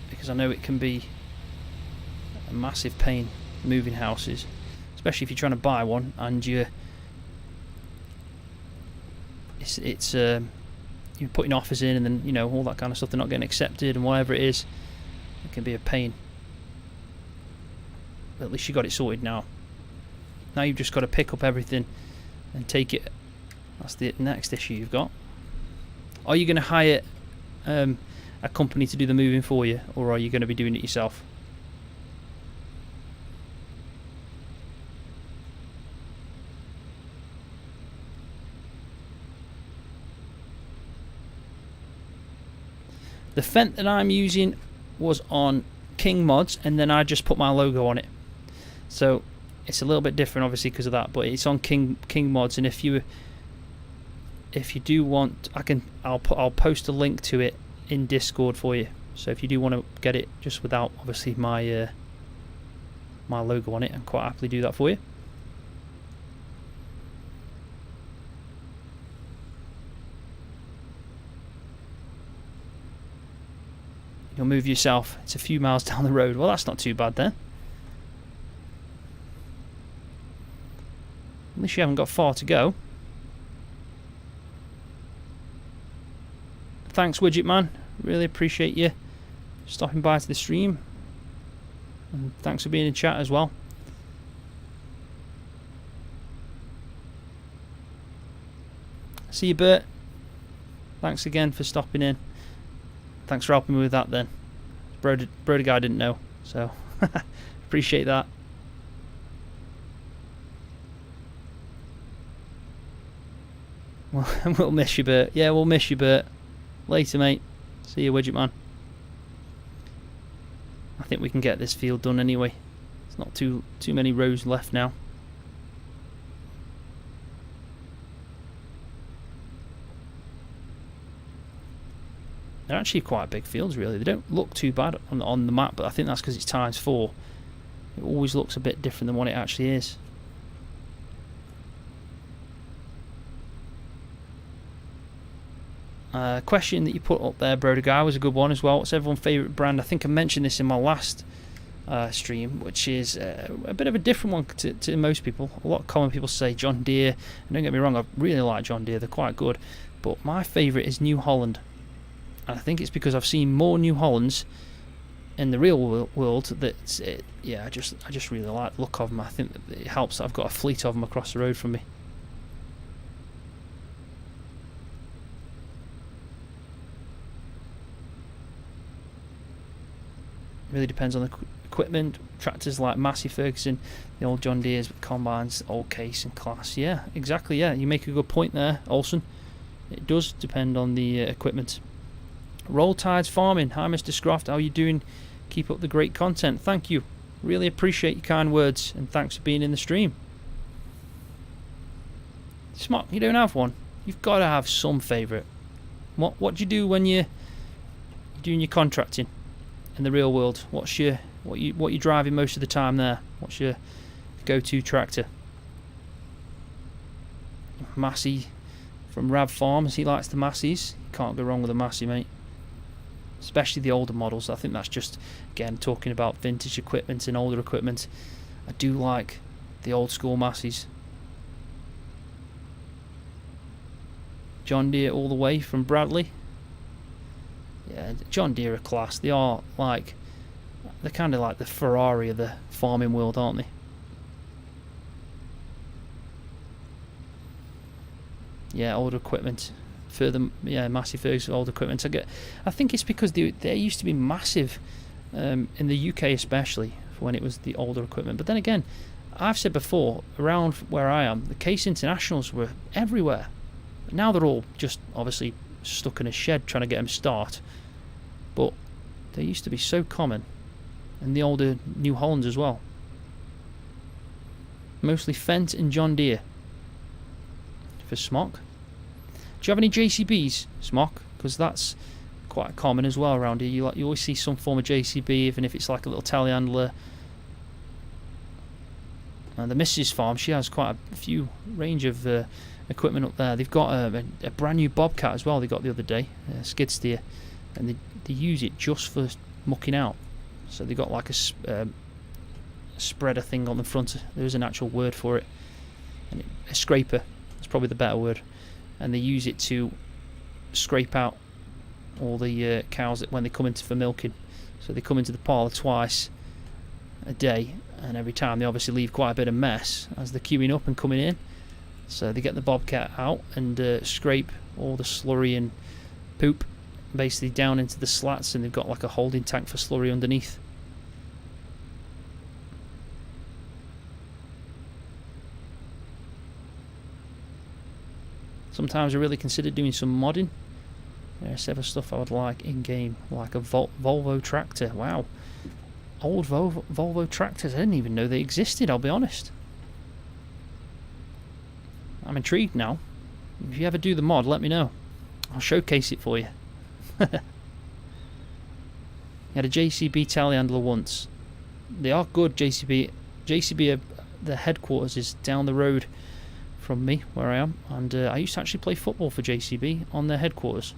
Because I know it can be a massive pain moving houses. Especially if you're trying to buy one and you're putting offers in, and then, all that kind of stuff, they're not getting accepted and whatever it is. It can be a pain. But at least you got it sorted now. Now you've just got to pick up everything and take it. That's the next issue you've got. Are you going to hire a company to do the moving for you, or are you going to be doing it yourself? The fent that I'm using was on King Mods, and then I just put my logo on it. So it's a little bit different, obviously, because of that. But it's on King Mods, and if you do want, I'll post a link to it in Discord for you. So if you do want to get it just without, obviously, my my logo on it, I can quite happily do that for you. You'll move yourself. It's a few miles down the road. Well, that's not too bad then. At least you haven't got far to go. Thanks, Widget Man. Really appreciate you stopping by to the stream. And thanks for being in chat as well. See you, Bert. Thanks again for stopping in. Thanks for helping me with that then. Broder guy didn't know, so appreciate that. Well, we'll miss you, Bert. Yeah, we'll miss you, Bert. Later, mate. See you, Widget Man. I think we can get this field done anyway. There's not too many rows left now. They're actually quite big fields, really. They don't look too bad on the map, but I think that's because it's ×4. It always looks a bit different than what it actually is. Question that you put up there, Broder Guy, was a good one as well. What's everyone's favourite brand? I think I mentioned this in my last stream, which is a bit of a different one to most people. A lot of common people say John Deere. And don't get me wrong, I really like John Deere. They're quite good. But my favourite is New Holland. And I think it's because I've seen more New Hollands in the real world that yeah, I just really like the look of them. I think that it helps that I've got a fleet of them across the road from me. Really depends on the equipment. Tractors like Massey Ferguson, the old John Deere's with combines, old case and class. Yeah, exactly. Yeah, you make a good point there, Olsen. It does depend on the equipment. Roll Tides Farming. Hi, Mr. Scroft. How are you doing? Keep up the great content. Thank you. Really appreciate your kind words, and thanks for being in the stream. Smart, you don't have one. You've got to have some favourite. What do you do when you're doing your contracting in the real world? What you driving most of the time there? What's your go-to tractor? Massey from Rav Farms. He likes the Masseys. Can't go wrong with a Massey, mate. Especially the older models. I think that's just, again, talking about vintage equipment and older equipment. I do like the old school Masseys. John Deere all the way from Bradley. Yeah, John Deere are class. They are like, they're kind of like the Ferrari of the farming world, aren't they? Yeah, older equipment. Further, yeah, Massey Ferguson old equipment. I think it's because they used to be massive in the UK, especially for when it was the older equipment. But then again, I've said before, around where I am, the Case Internationals were everywhere. But now they're all just obviously stuck in a shed trying to get them start. But they used to be so common, and the older New Hollands as well. Mostly Fendt and John Deere for Smock. Do you have any JCBs, Smock? Because that's quite common as well around here. You always see some form of JCB, even if it's like a little telehandler. And the Mrs. Farm, she has quite a few range of equipment up there. They've got a brand new Bobcat as well. They got the other day, a skid steer, and they use it just for mucking out. So they got like a spreader thing on the front. There's an actual word for it, and a scraper. That's probably the better word. And they use it to scrape out all the cows that when they come in for milking. So they come into the parlour twice a day, and every time they obviously leave quite a bit of mess as they're queuing up and coming in. So they get the bobcat out and scrape all the slurry and poop basically down into the slats, and they've got like a holding tank for slurry underneath. Sometimes I really consider doing some modding. There's several stuff I would like in game, like a Volvo tractor. Wow, old Volvo tractors. I didn't even know they existed, I'll be honest. I'm intrigued now. If you ever do the mod, let me know. I'll showcase it for you. You had a JCB telehandler once. They are good, JCB. JCB, the headquarters is down the road from me, where I am. And I used to actually play football for JCB on their headquarters.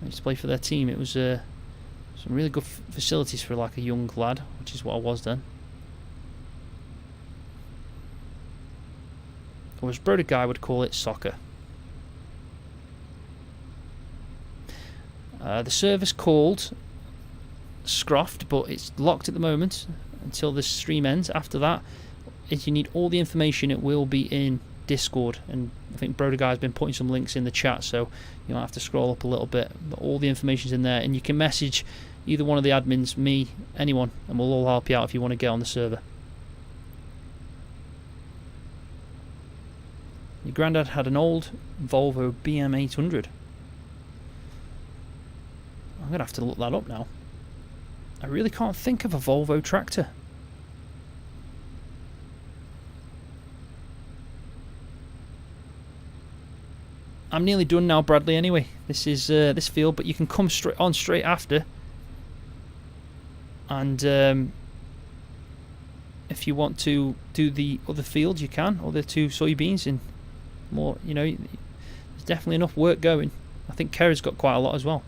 I used to play for their team. It was some really good facilities for like a young lad, which is what I was then. Or as Broder Guy would call it, soccer. The server's called Scroft, but it's locked at the moment until this stream ends. After that, if you need all the information, it will be in Discord, and I think Broder Guy's been putting some links in the chat, so you might have to scroll up a little bit, but all the information's in there, and you can message either one of the admins, me, anyone, and we'll all help you out if you want to get on the server. Your granddad had an old Volvo BM800. I'm going to have to look that up now. I really can't think of a Volvo tractor. I'm nearly done now, Bradley, anyway. This is this field, but you can come straight after. And if you want to do the other field, you can, or the 2 soybeans in more, you know, there's definitely enough work going. I think Kerry's got quite a lot as well.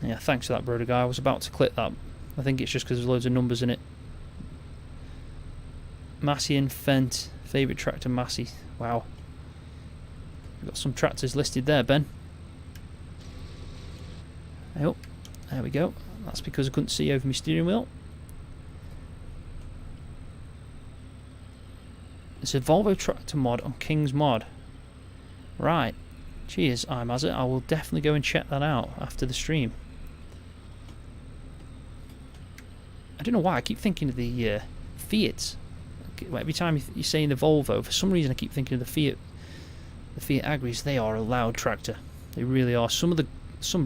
Yeah, thanks for that, Broder Guy. I was about to click that. I think it's just because there's loads of numbers in it. Massey and Fent, favourite tractor Massey. Wow. We've got some tractors listed there, Ben. Oh, there we go. That's because I couldn't see over my steering wheel. It's a Volvo tractor mod on King's Mod. Right. Cheers, iMazza. I will definitely go and check that out after the stream. I don't know why I keep thinking of the Fiat. Every time you're saying the Volvo, for some reason I keep thinking of the Fiat. The Fiat Agris. They are a loud tractor. They really are. Some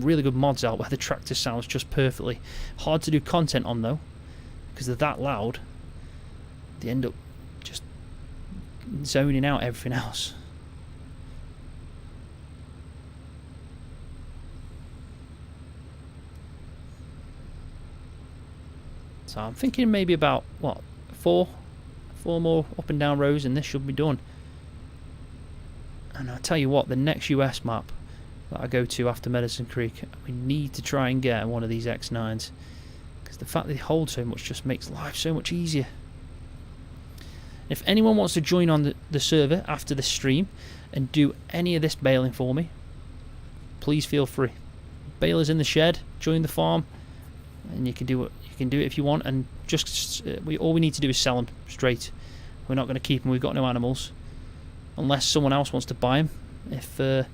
really good mods out where the tractor sounds just perfectly. Hard to do content on though, because they're that loud. They end up just zoning out everything else. So I'm thinking maybe about, what, four more up and down rows and this should be done. And I'll tell you what, the next US map that I go to after Medicine Creek, we need to try and get one of these X9s, because the fact that they hold so much just makes life so much easier. If anyone wants to join on the server after the stream and do any of this baling for me, please feel free. Balers in the shed, join the farm, and you can do it. You can do it if you want, and just all we need to do is sell them straight. We're not going to keep them. We've got no animals, unless someone else wants to buy them. If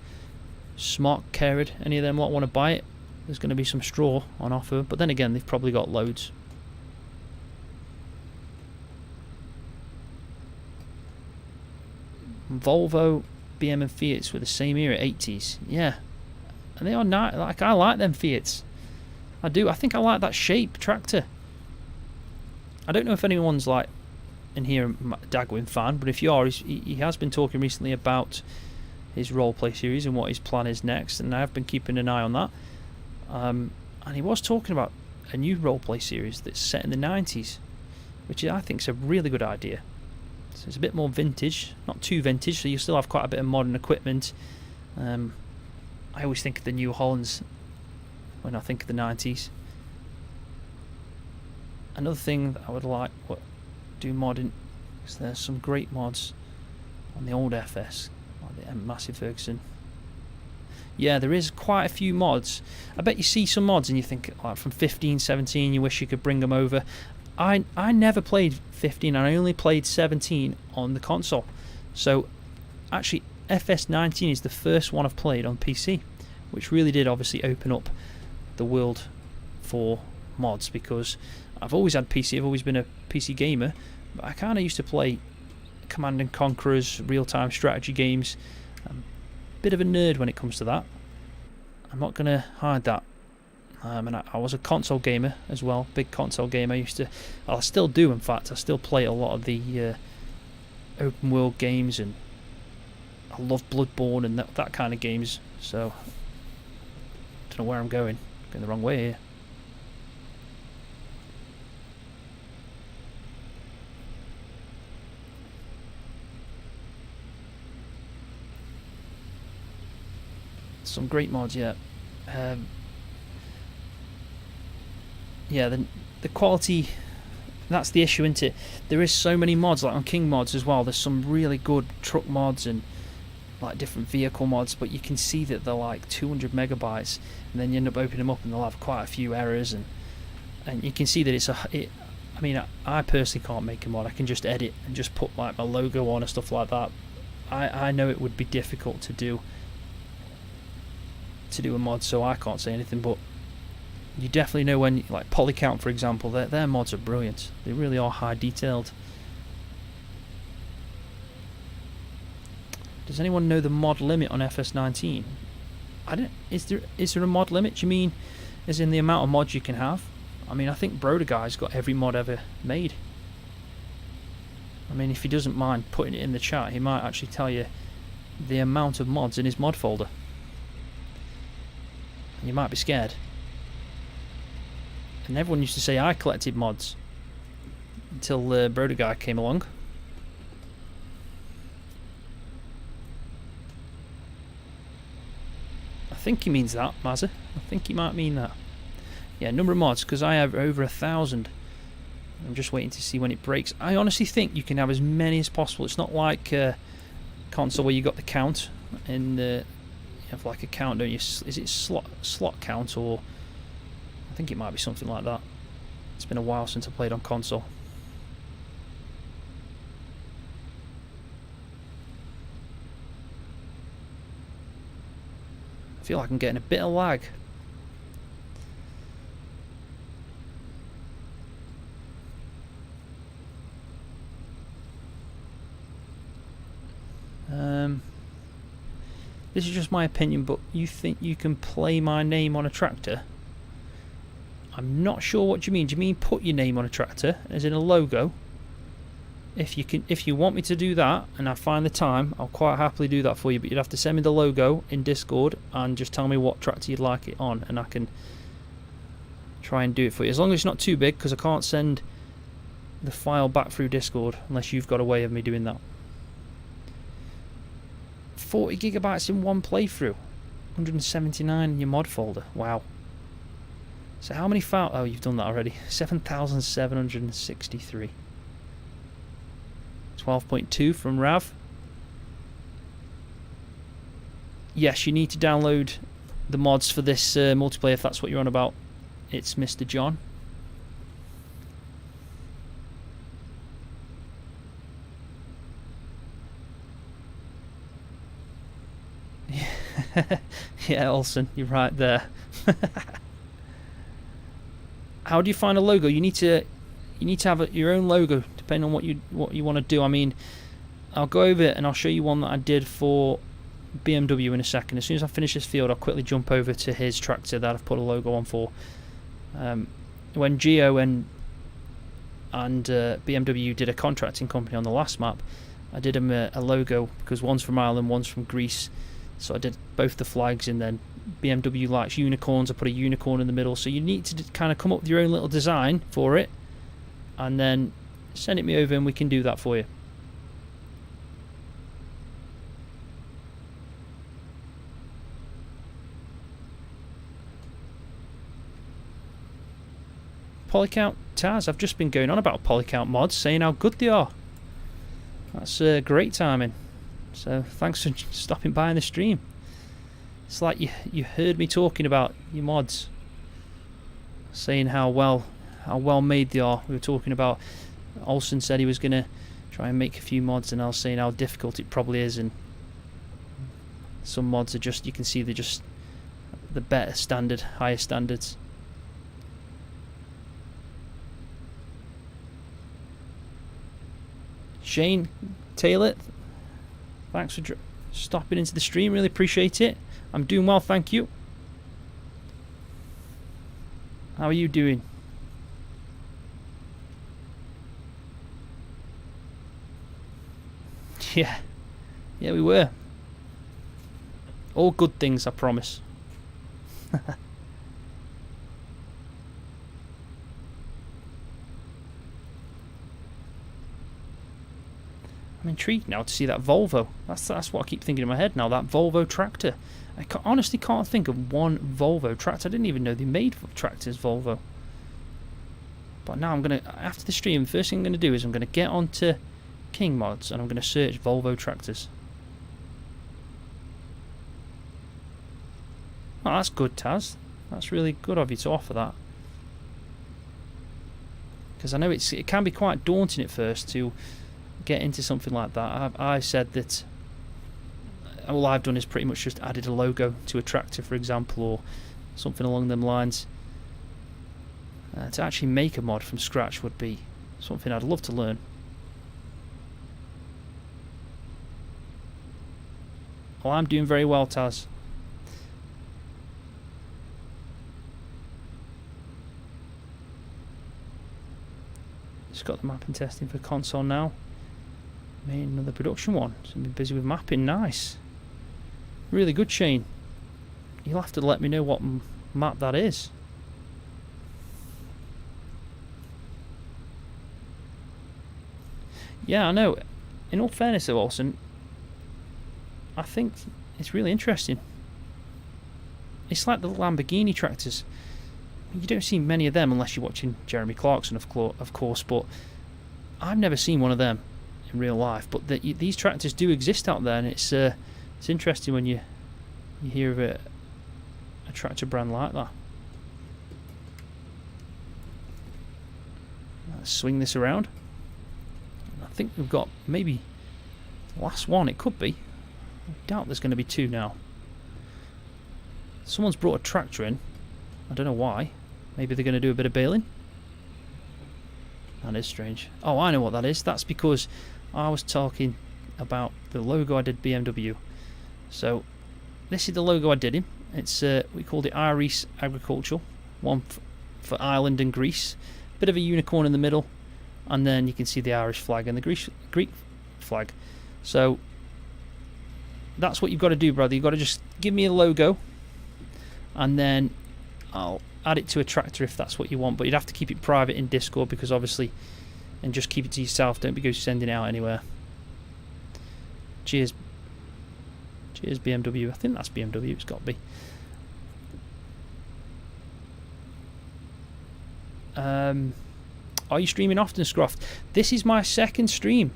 Smart Cared, any of them want to buy it, there's going to be some straw on offer. But then again, they've probably got loads. Volvo, BM and Fiats were the same era, 80s. Yeah, and they are nice. Like, I like them Fiats. I do. I think I like that shape tractor. I don't know if anyone's like in here a Dagwin fan, but if you are, he has been talking recently about his roleplay series and what his plan is next, and I've been keeping an eye on that. And he was talking about a new roleplay series that's set in the 90s, which I think is a really good idea. So it's a bit more vintage, not too vintage, so you still have quite a bit of modern equipment. I always think of the New Hollands when I think of the 90s. Another thing that I would like to do modding, because there's some great mods on the old FS, like the Massey Ferguson. Yeah, there is quite a few mods. I bet you see some mods and you think, like, from 15, 17, you wish you could bring them over. I never played 15, and I only played 17 on the console. So actually FS19 is the first one I've played on PC, which really did obviously open up the world for mods, because I've always had PC, I've always been a PC gamer, but I kind of used to play Command and Conquerors, real-time strategy games. I'm a bit of a nerd when it comes to that. I'm not going to hide that. And I was a console gamer as well, big console gamer. I still do, in fact. I still play a lot of the open world games, and I love Bloodborne and that kind of games. So I don't know where I'm going the wrong way here. Some great mods, yeah. Yeah, the quality, that's the issue, isn't it? There is so many mods, like on King Mods as well. There's some really good truck mods and like different vehicle mods, but you can see that they're like 200 megabytes, and then you end up opening them up and they'll have quite a few errors, and you can see that I mean, I personally can't make a mod. I can just edit and just put like my logo on and stuff like that. I know it would be difficult to do a mod, so I can't say anything, but you definitely know when, like Polycount for example, their mods are brilliant. They really are high detailed. Does anyone know the mod limit on FS19? Is there a mod limit? Do you mean as in the amount of mods you can have? I mean, I think Broder Guy's got every mod ever made. I mean, if he doesn't mind putting it in the chat, he might actually tell you the amount of mods in his mod folder. You might be scared. And everyone used to say I collected mods until Broder Guy came along. I think he means that, Mazza. I think he might mean that. Yeah, number of mods, because I have over 1,000. I'm just waiting to see when it breaks. I honestly think you can have as many as possible. It's not like console where you got the count in the. You have like a count, don't you? Is it slot count, or I think it might be something like that. It's been a while since I played on console. I feel like I'm getting a bit of lag. This is just my opinion, but you think you can play my name on a tractor? I'm not sure what you mean. Do you mean put your name on a tractor, as in a logo? If you want me to do that, and I find the time, I'll quite happily do that for you. But you'd have to send me the logo in Discord and just tell me what tractor you'd like it on, and I can try and do it for you. As long as it's not too big, because I can't send the file back through Discord unless you've got a way of me doing that. 40 gigabytes in one playthrough, 179 in your mod folder. Wow. So how many files? Oh, you've done that already. 7,763. 12.2 from Rav. Yes, you need to download the mods for this multiplayer if that's what you're on about. It's Mr. John. Yeah, Olsen, you're right there. How do you find a logo? You need to have your own logo, depending on what you want to do. I mean, I'll go over it and I'll show you one that I did for BMW in a second. As soon as I finish this field, I'll quickly jump over to his tractor that I've put a logo on for. When Geo and BMW did a contracting company on the last map, I did them a logo, because one's from Ireland, one's from Greece. So I did both the flags, and then BMW likes unicorns. I put a unicorn in the middle. So you need to kind of come up with your own little design for it, and then send it me over and we can do that for you. Polycount Taz, I've just been going on about Polycount mods, saying how good they are. That's great timing. So thanks for stopping by in the stream. It's like you heard me talking about your mods, saying how well made they are. We were talking about Olsen said he was gonna try and make a few mods, and I was saying how difficult it probably is, and some mods are just, you can see they're just the better standard, higher standards. Shane Taylor, thanks for stopping into the stream, really appreciate it. I'm doing well, thank you. How are you doing? Yeah, we were. All good things, I promise. I'm intrigued now to see that Volvo. That's what I keep thinking in my head now, that Volvo tractor. I honestly can't think of one Volvo tractor. I didn't even know they made tractors, Volvo. But now I'm going to, after the stream, the first thing I'm going to do is I'm going to get onto King Mods and I'm going to search Volvo tractors. Oh, that's good, Taz. That's really good of you to offer that. Because I know it can be quite daunting at first to get into something like that. I said that all I've done is pretty much just added a logo to a tractor, for example, or something along them lines. To actually make a mod from scratch would be something I'd love to learn. Well, I'm doing very well, Taz. Just got the mapping testing for console now. Made another production one. So I've been busy with mapping. Nice. Really good, Shane. You'll have to let me know what map that is. Yeah, I know. In all fairness though, Olsen, I think it's really interesting. It's like the Lamborghini tractors. You don't see many of them unless you're watching Jeremy Clarkson, of course, but I've never seen one of them in real life. But these tractors do exist out there, and it's interesting when you hear of a tractor brand like that. Let's swing this around. I think we've got maybe the last one. It could be. I doubt there's going to be two now. Someone's brought a tractor in. I don't know why. Maybe they're going to do a bit of baling. That is strange. Oh, I know what that is. That's because I was talking about the logo I did BMW. So this is the logo I did him. It's we called it Irish Agricultural, one for Ireland and Greece. Bit of a unicorn in the middle, and then you can see the Irish flag and the Greek flag. So that's what you've got to do, brother. You've got to just give me a logo, and then I'll add it to a tractor if that's what you want. But you'd have to keep it private in Discord, because obviously, and just keep it to yourself. Don't be sending it out anywhere. Cheers. Cheers, BMW. I think that's BMW. It's got to be. Are you streaming often, Scroft? This is my second stream.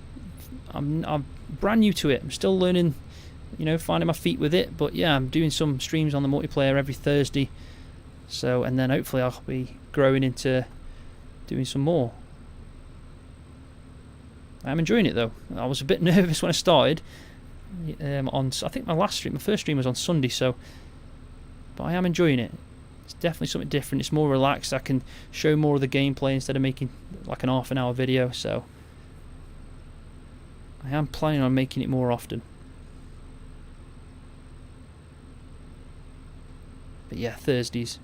I'm brand new to it. I'm still learning, finding my feet with it. But yeah, I'm doing some streams on the multiplayer every Thursday. So, and then hopefully I'll be growing into doing some more. I'm enjoying it though. I was a bit nervous when I started. I think my first stream was on Sunday. So, but I am enjoying it. It's definitely something different. It's more relaxed. I can show more of the gameplay instead of making like an half-an-hour video. So, I am planning on making it more often. But yeah, Thursdays.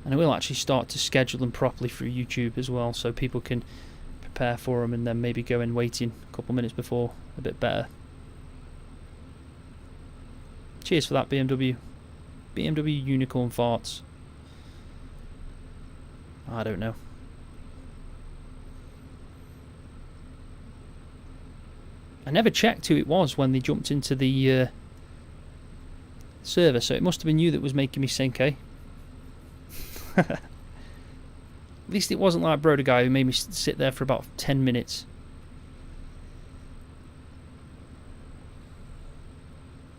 And I will actually start to schedule them properly through YouTube as well, so people can prepare for them and then maybe go in waiting a couple minutes before a bit better. Cheers for that, BMW. BMW unicorn farts. I don't know. I never checked who it was when they jumped into the server, so it must have been you that was making me Senke. At least it wasn't like Broder guy who made me sit there for about 10 minutes.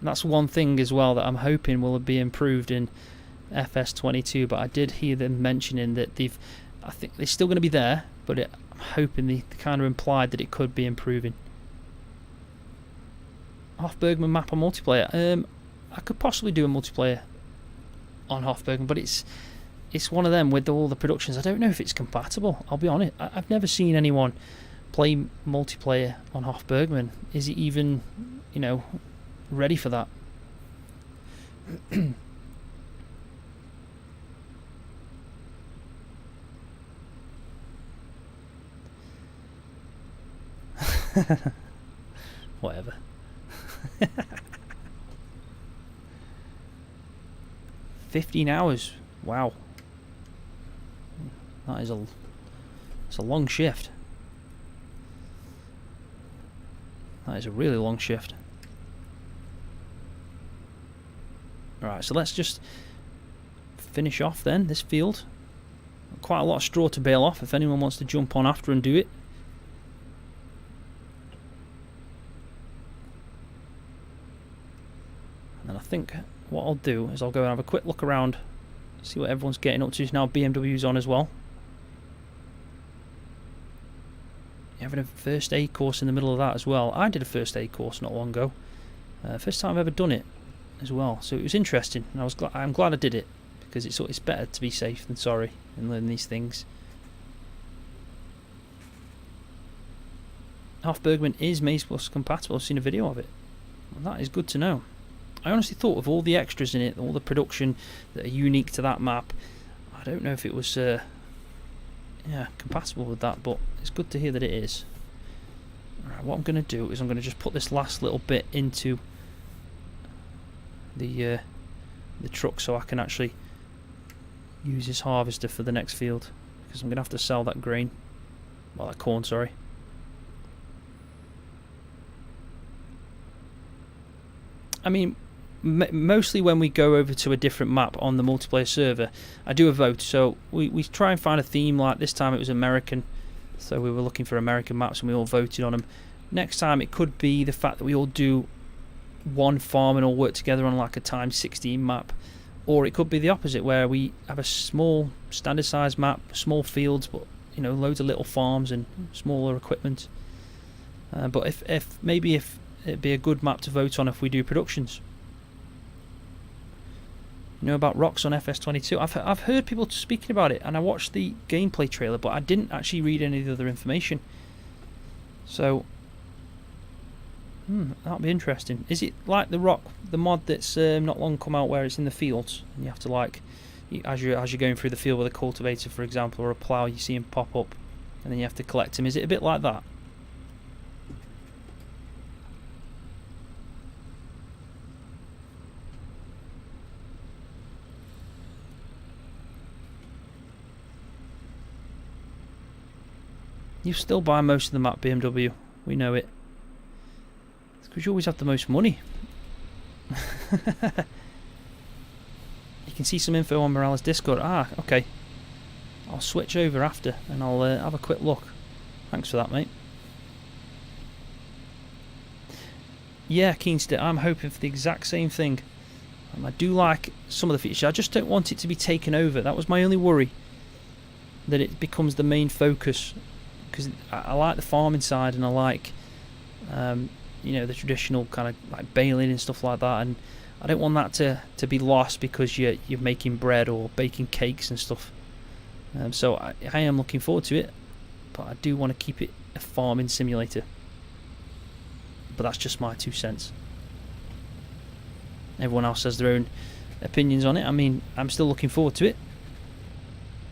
that's one thing as well that I'm hoping will be improved in FS22. But I did hear them mentioning that I think they're still going to be there, but I'm hoping they kind of implied that it could be improving. Hofbergman map on multiplayer. I could possibly do a multiplayer on Hofbergman, but it's one of them with all the productions. I don't know if it's compatible. I'll be honest. I've never seen anyone play multiplayer on Hofbergman. Is it even, you know, ready for that? Whatever. 15 hours. Wow. That's a long shift. That is a really long shift. Alright, so let's just finish off then this field. Quite a lot of straw to bale off if anyone wants to jump on after and do it. And then I think what I'll do is I'll go and have a quick look around, see what everyone's getting up to. Now BMW's on as well. You're having a first aid course in the middle of that as well. I did a first aid course not long ago. First time I've ever done it as well. So it was interesting. And I'm glad I did it, because it's better to be safe than sorry and learn these things. Hofbergman is Maze Plus compatible. I've seen a video of it. Well, that is good to know. I honestly thought of all the extras in it, all the production that are unique to that map, I don't know if it was compatible with that, but it's good to hear that it is. Alright, what I'm going to do is I'm going to just put this last little bit into the truck so I can actually use this harvester for the next field, because I'm going to have to sell that grain, well, that corn, sorry. I mean, mostly when we go over to a different map on the multiplayer server, I do a vote. So we try and find a theme. Like this time it was American, so we were looking for American maps and we all voted on them. Next time it could be the fact that we all do one farm and all work together on like a times 16 map, or it could be the opposite where we have a small standard size map, small fields, but you know, loads of little farms and smaller equipment. But if it'd be a good map to vote on if we do productions. You know about rocks on FS22? I've heard people speaking about it, and I watched the gameplay trailer, but I didn't actually read any of the other information. So, that'll be interesting. Is it like the rock, the mod that's not long come out, where it's in the fields, and you have to like, as you're going through the field with a cultivator, for example, or a plough, you see them pop up, and then you have to collect them. Is it a bit like that? You still buy most of the map, BMW. We know it. It's because you always have the most money. You can see some info on Morales Discord. Ah, okay. I'll switch over after and I'll have a quick look. Thanks for that, mate. Yeah, Keenster, I'm hoping for the exact same thing. I do like some of the features. I just don't want it to be taken over. That was my only worry. That it becomes the main focus. Because I like the farming side, and I like, you know, the traditional kind of like baling and stuff like that, and I don't want that to be lost because you're making bread or baking cakes and stuff. So I am looking forward to it, but I do want to keep it a farming simulator. But that's just my 2 cents. Everyone else has their own opinions on it. I mean, I'm still looking forward to it.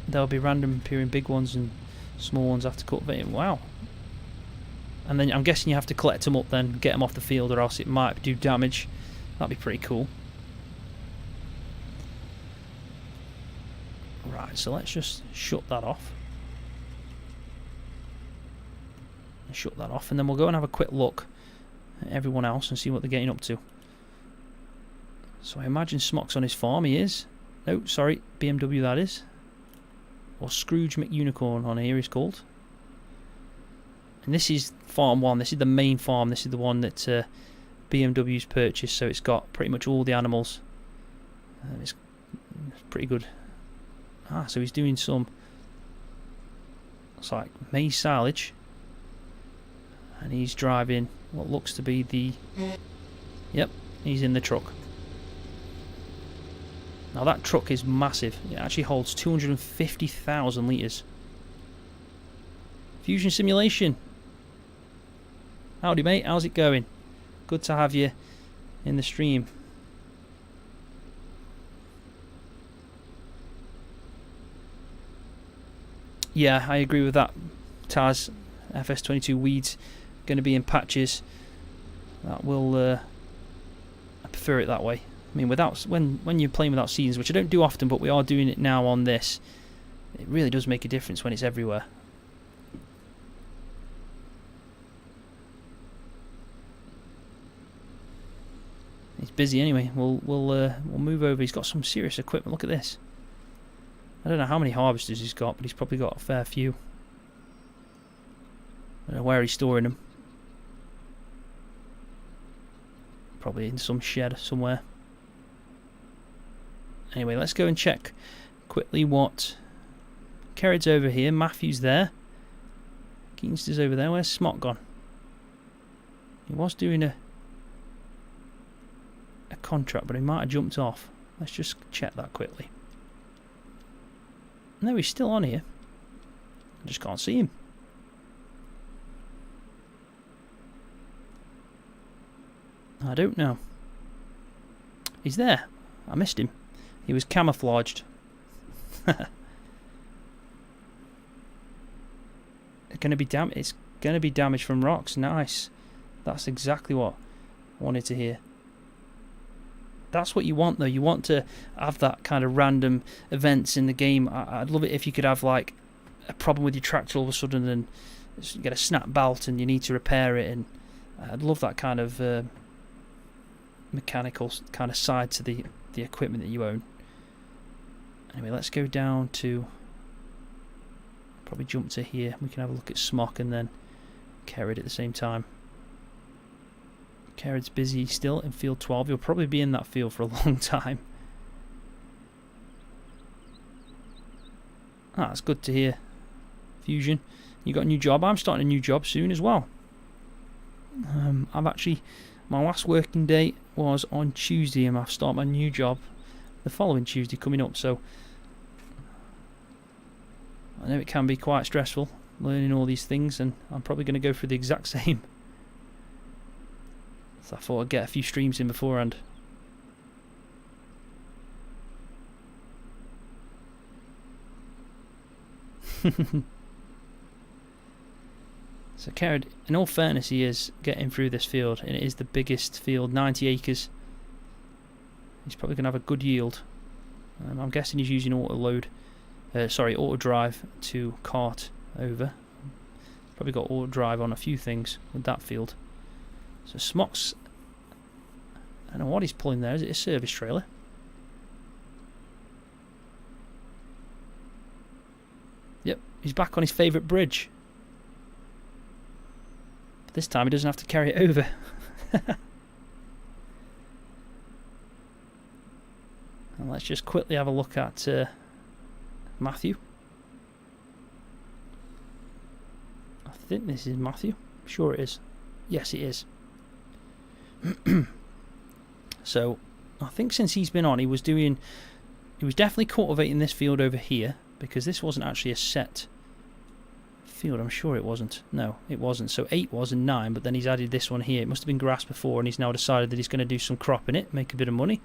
There'll be random appearing big ones and small ones have to cultivate. Wow. And then I'm guessing you have to collect them up then, get them off the field, or else it might do damage. That'd be pretty cool. Right, so let's just shut that off. Shut that off, and then we'll go and have a quick look at everyone else and see what they're getting up to. So I imagine Smock's on his farm. He is. No, sorry, BMW that is. Or Scrooge McUnicorn on here he's called. And this is farm 1. This is the main farm. This is the one that BMW's purchase, so it's got pretty much all the animals. And it's pretty good. So he's doing some, it's like maize silage, and he's driving what looks to be the, yep, he's in the truck. Now that truck is massive. It actually holds 250,000 litres. Fusion Simulation. Howdy mate, how's it going? Good to have you in the stream. Yeah, I agree with that, Taz. FS22 weeds going to be in patches. That will, I prefer it that way. I mean, without when you're playing without seasons, which I don't do often, but we are doing it now on this, it really does make a difference when it's everywhere. He's busy anyway. We'll move over. He's got some serious equipment. Look at this. I don't know how many harvesters he's got, but he's probably got a fair few. I don't know where he's storing them. Probably in some shed somewhere. Anyway, let's go and check quickly what... Kerrid's over here. Matthew's there. Keenster's over there. Where's Smot gone? He was doing a contract, but he might have jumped off. Let's just check that quickly. No, he's still on here. I just can't see him. I don't know. He's there. I missed him. He was camouflaged. It's going to be It's going to be damage from rocks. Nice. That's exactly what I wanted to hear. That's what you want, though. You want to have that kind of random events in the game. I'd love it if you could have like a problem with your tractor all of a sudden and you get a snap belt and you need to repair it. And I'd love that kind of mechanical kind of side to the equipment that you own. Anyway, let's go down to, probably jump to here. We can have a look at Smock and then Kerrid at the same time. Kerrid's busy still in field 12. He'll probably be in that field for a long time. That's good to hear. Fusion, you got a new job. I'm starting a new job soon as well. I've actually, my last working day was on Tuesday, and I've started my new job the following Tuesday coming up. So I know it can be quite stressful learning all these things, and I'm probably going to go through the exact same. So I thought I'd get a few streams in beforehand. So Kerrid, in all fairness, he is getting through this field, and it is the biggest field, 90 acres. He's probably going to have a good yield. I'm guessing he's using auto drive to cart over. Probably got auto drive on a few things with that field. So Smock's, I don't know what he's pulling there. Is it a service trailer? Yep, he's back on his favourite bridge. But this time he doesn't have to carry it over. And let's just quickly have a look at Matthew. I think this is Matthew. I'm sure it is. Yes, it is. So I think since he's been on, he was definitely cultivating this field over here, because this wasn't actually a set field. I'm sure it wasn't. No, it wasn't. So 8 was and 9, but then he's added this one here. It must have been grass before, and he's now decided that he's going to do some crop in it, make a bit of money.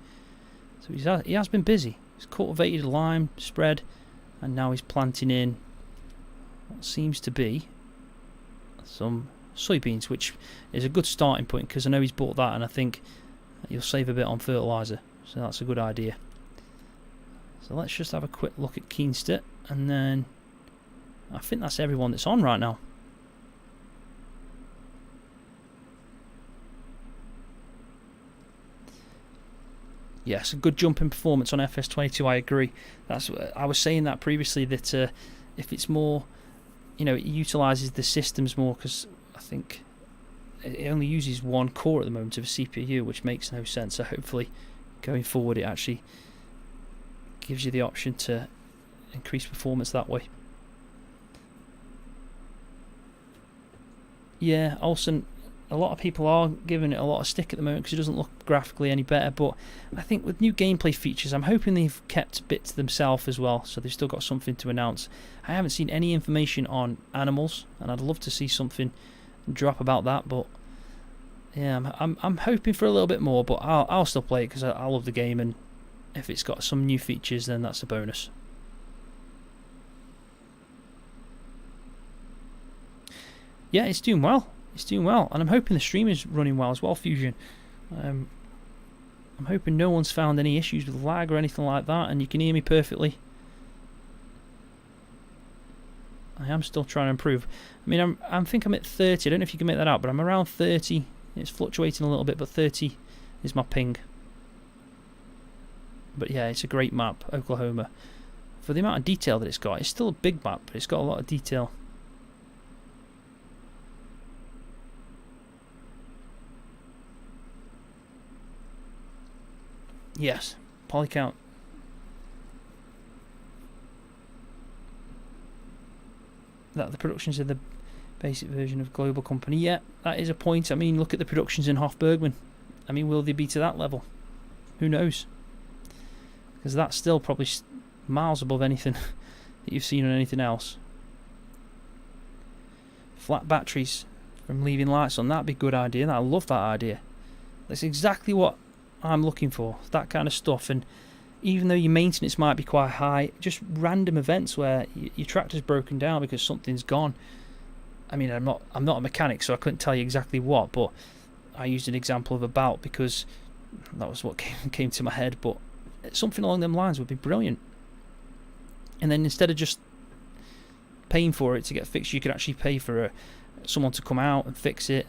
So he has been busy. He's cultivated lime spread, and now he's planting in what seems to be some soybeans, which is a good starting point, because I know he's bought that, and I think you'll save a bit on fertiliser, so that's a good idea. So let's just have a quick look at Keenster, and then I think that's everyone that's on right now. Yes, a good jump in performance on FS22, I agree. I was saying that previously, that if it's more, it utilises the systems more, because I think it only uses one core at the moment of a CPU, which makes no sense. So hopefully going forward it actually gives you the option to increase performance that way. Yeah, also a lot of people are giving it a lot of stick at the moment because it doesn't look graphically any better, but I think with new gameplay features, I'm hoping they've kept a bit to themselves as well, so they've still got something to announce. I haven't seen any information on animals, and I'd love to see something drop about that, but yeah, I'm hoping for a little bit more, but I'll still play it because I love the game, and if it's got some new features, then that's a bonus. Yeah, it's doing well. It's doing well, and I'm hoping the stream is running well as well, Fusion. I'm hoping no one's found any issues with lag or anything like that, and you can hear me perfectly. I am still trying to improve. I mean, I think I'm at 30. I don't know if you can make that out, but I'm around 30. It's fluctuating a little bit, but 30 is my ping. But yeah, it's a great map, Oklahoma. For the amount of detail that it's got, it's still a big map, but it's got a lot of detail. Yes, polycount. That the productions of the basic version of global company. Yeah, that is a point. I mean, look at the productions in Hofbergman. I mean, will they be to that level? Who knows? Because that's still probably miles above anything that you've seen on anything else. Flat batteries from leaving lights on, that'd be a good idea. I love that idea. That's exactly what I'm looking for, that kind of stuff. And even though your maintenance might be quite high, just random events where your tractor's broken down because something's gone. I mean, I'm not a mechanic, so I couldn't tell you exactly what, but I used an example of a belt because that was what came to my head. But something along them lines would be brilliant. And then instead of just paying for it to get fixed, you could actually pay for someone to come out and fix it.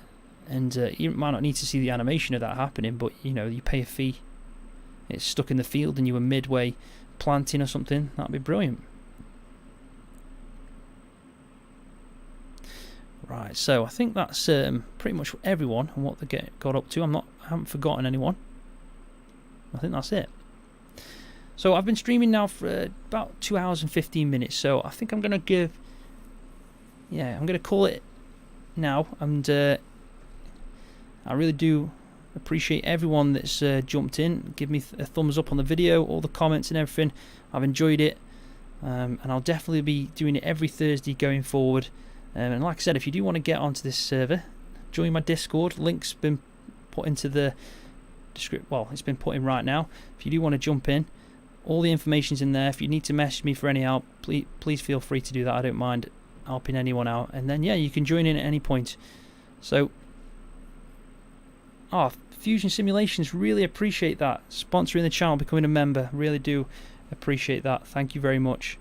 And you might not need to see the animation of that happening, but you know, you pay a fee. It's stuck in the field and you were midway planting or something. That'd be brilliant. Right, so I think that's pretty much everyone and what they got up to. I haven't forgotten anyone. I think that's it. So I've been streaming now for about 2 hours and 15 minutes. So I think I'm gonna I'm gonna call it now. And I really do appreciate everyone that's jumped in. Give me a thumbs up on the video, all the comments and everything. I've enjoyed it, and I'll definitely be doing it every Thursday going forward. And like I said, if you do want to get onto this server, join my Discord. Link's been put into the description. Well, it's been put in right now. If you do want to jump in, all the information's in there. If you need to message me for any help, please feel free to do that. I don't mind helping anyone out. And then yeah, you can join in at any point. So, Fusion Simulations, really appreciate that. Sponsoring the channel, becoming a member, really do appreciate that. Thank you very much.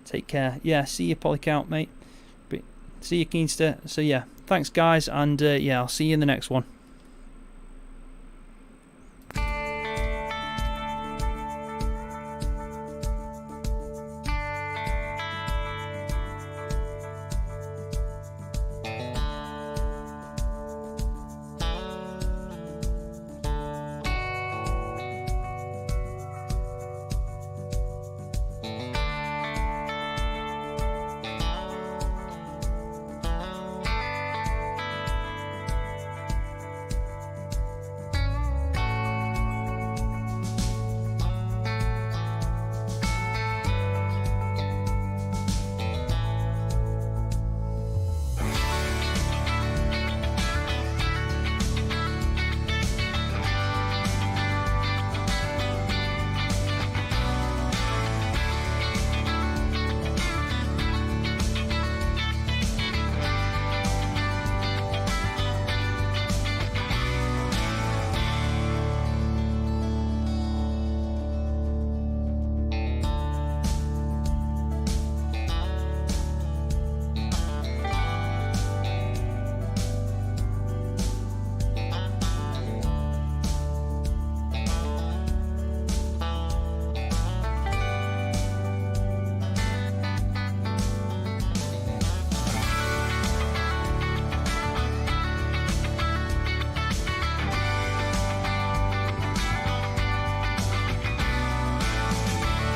Take care. Yeah, see you, Polycount, mate. See you, Keenster. So yeah, thanks guys, and yeah, I'll see you in the next one.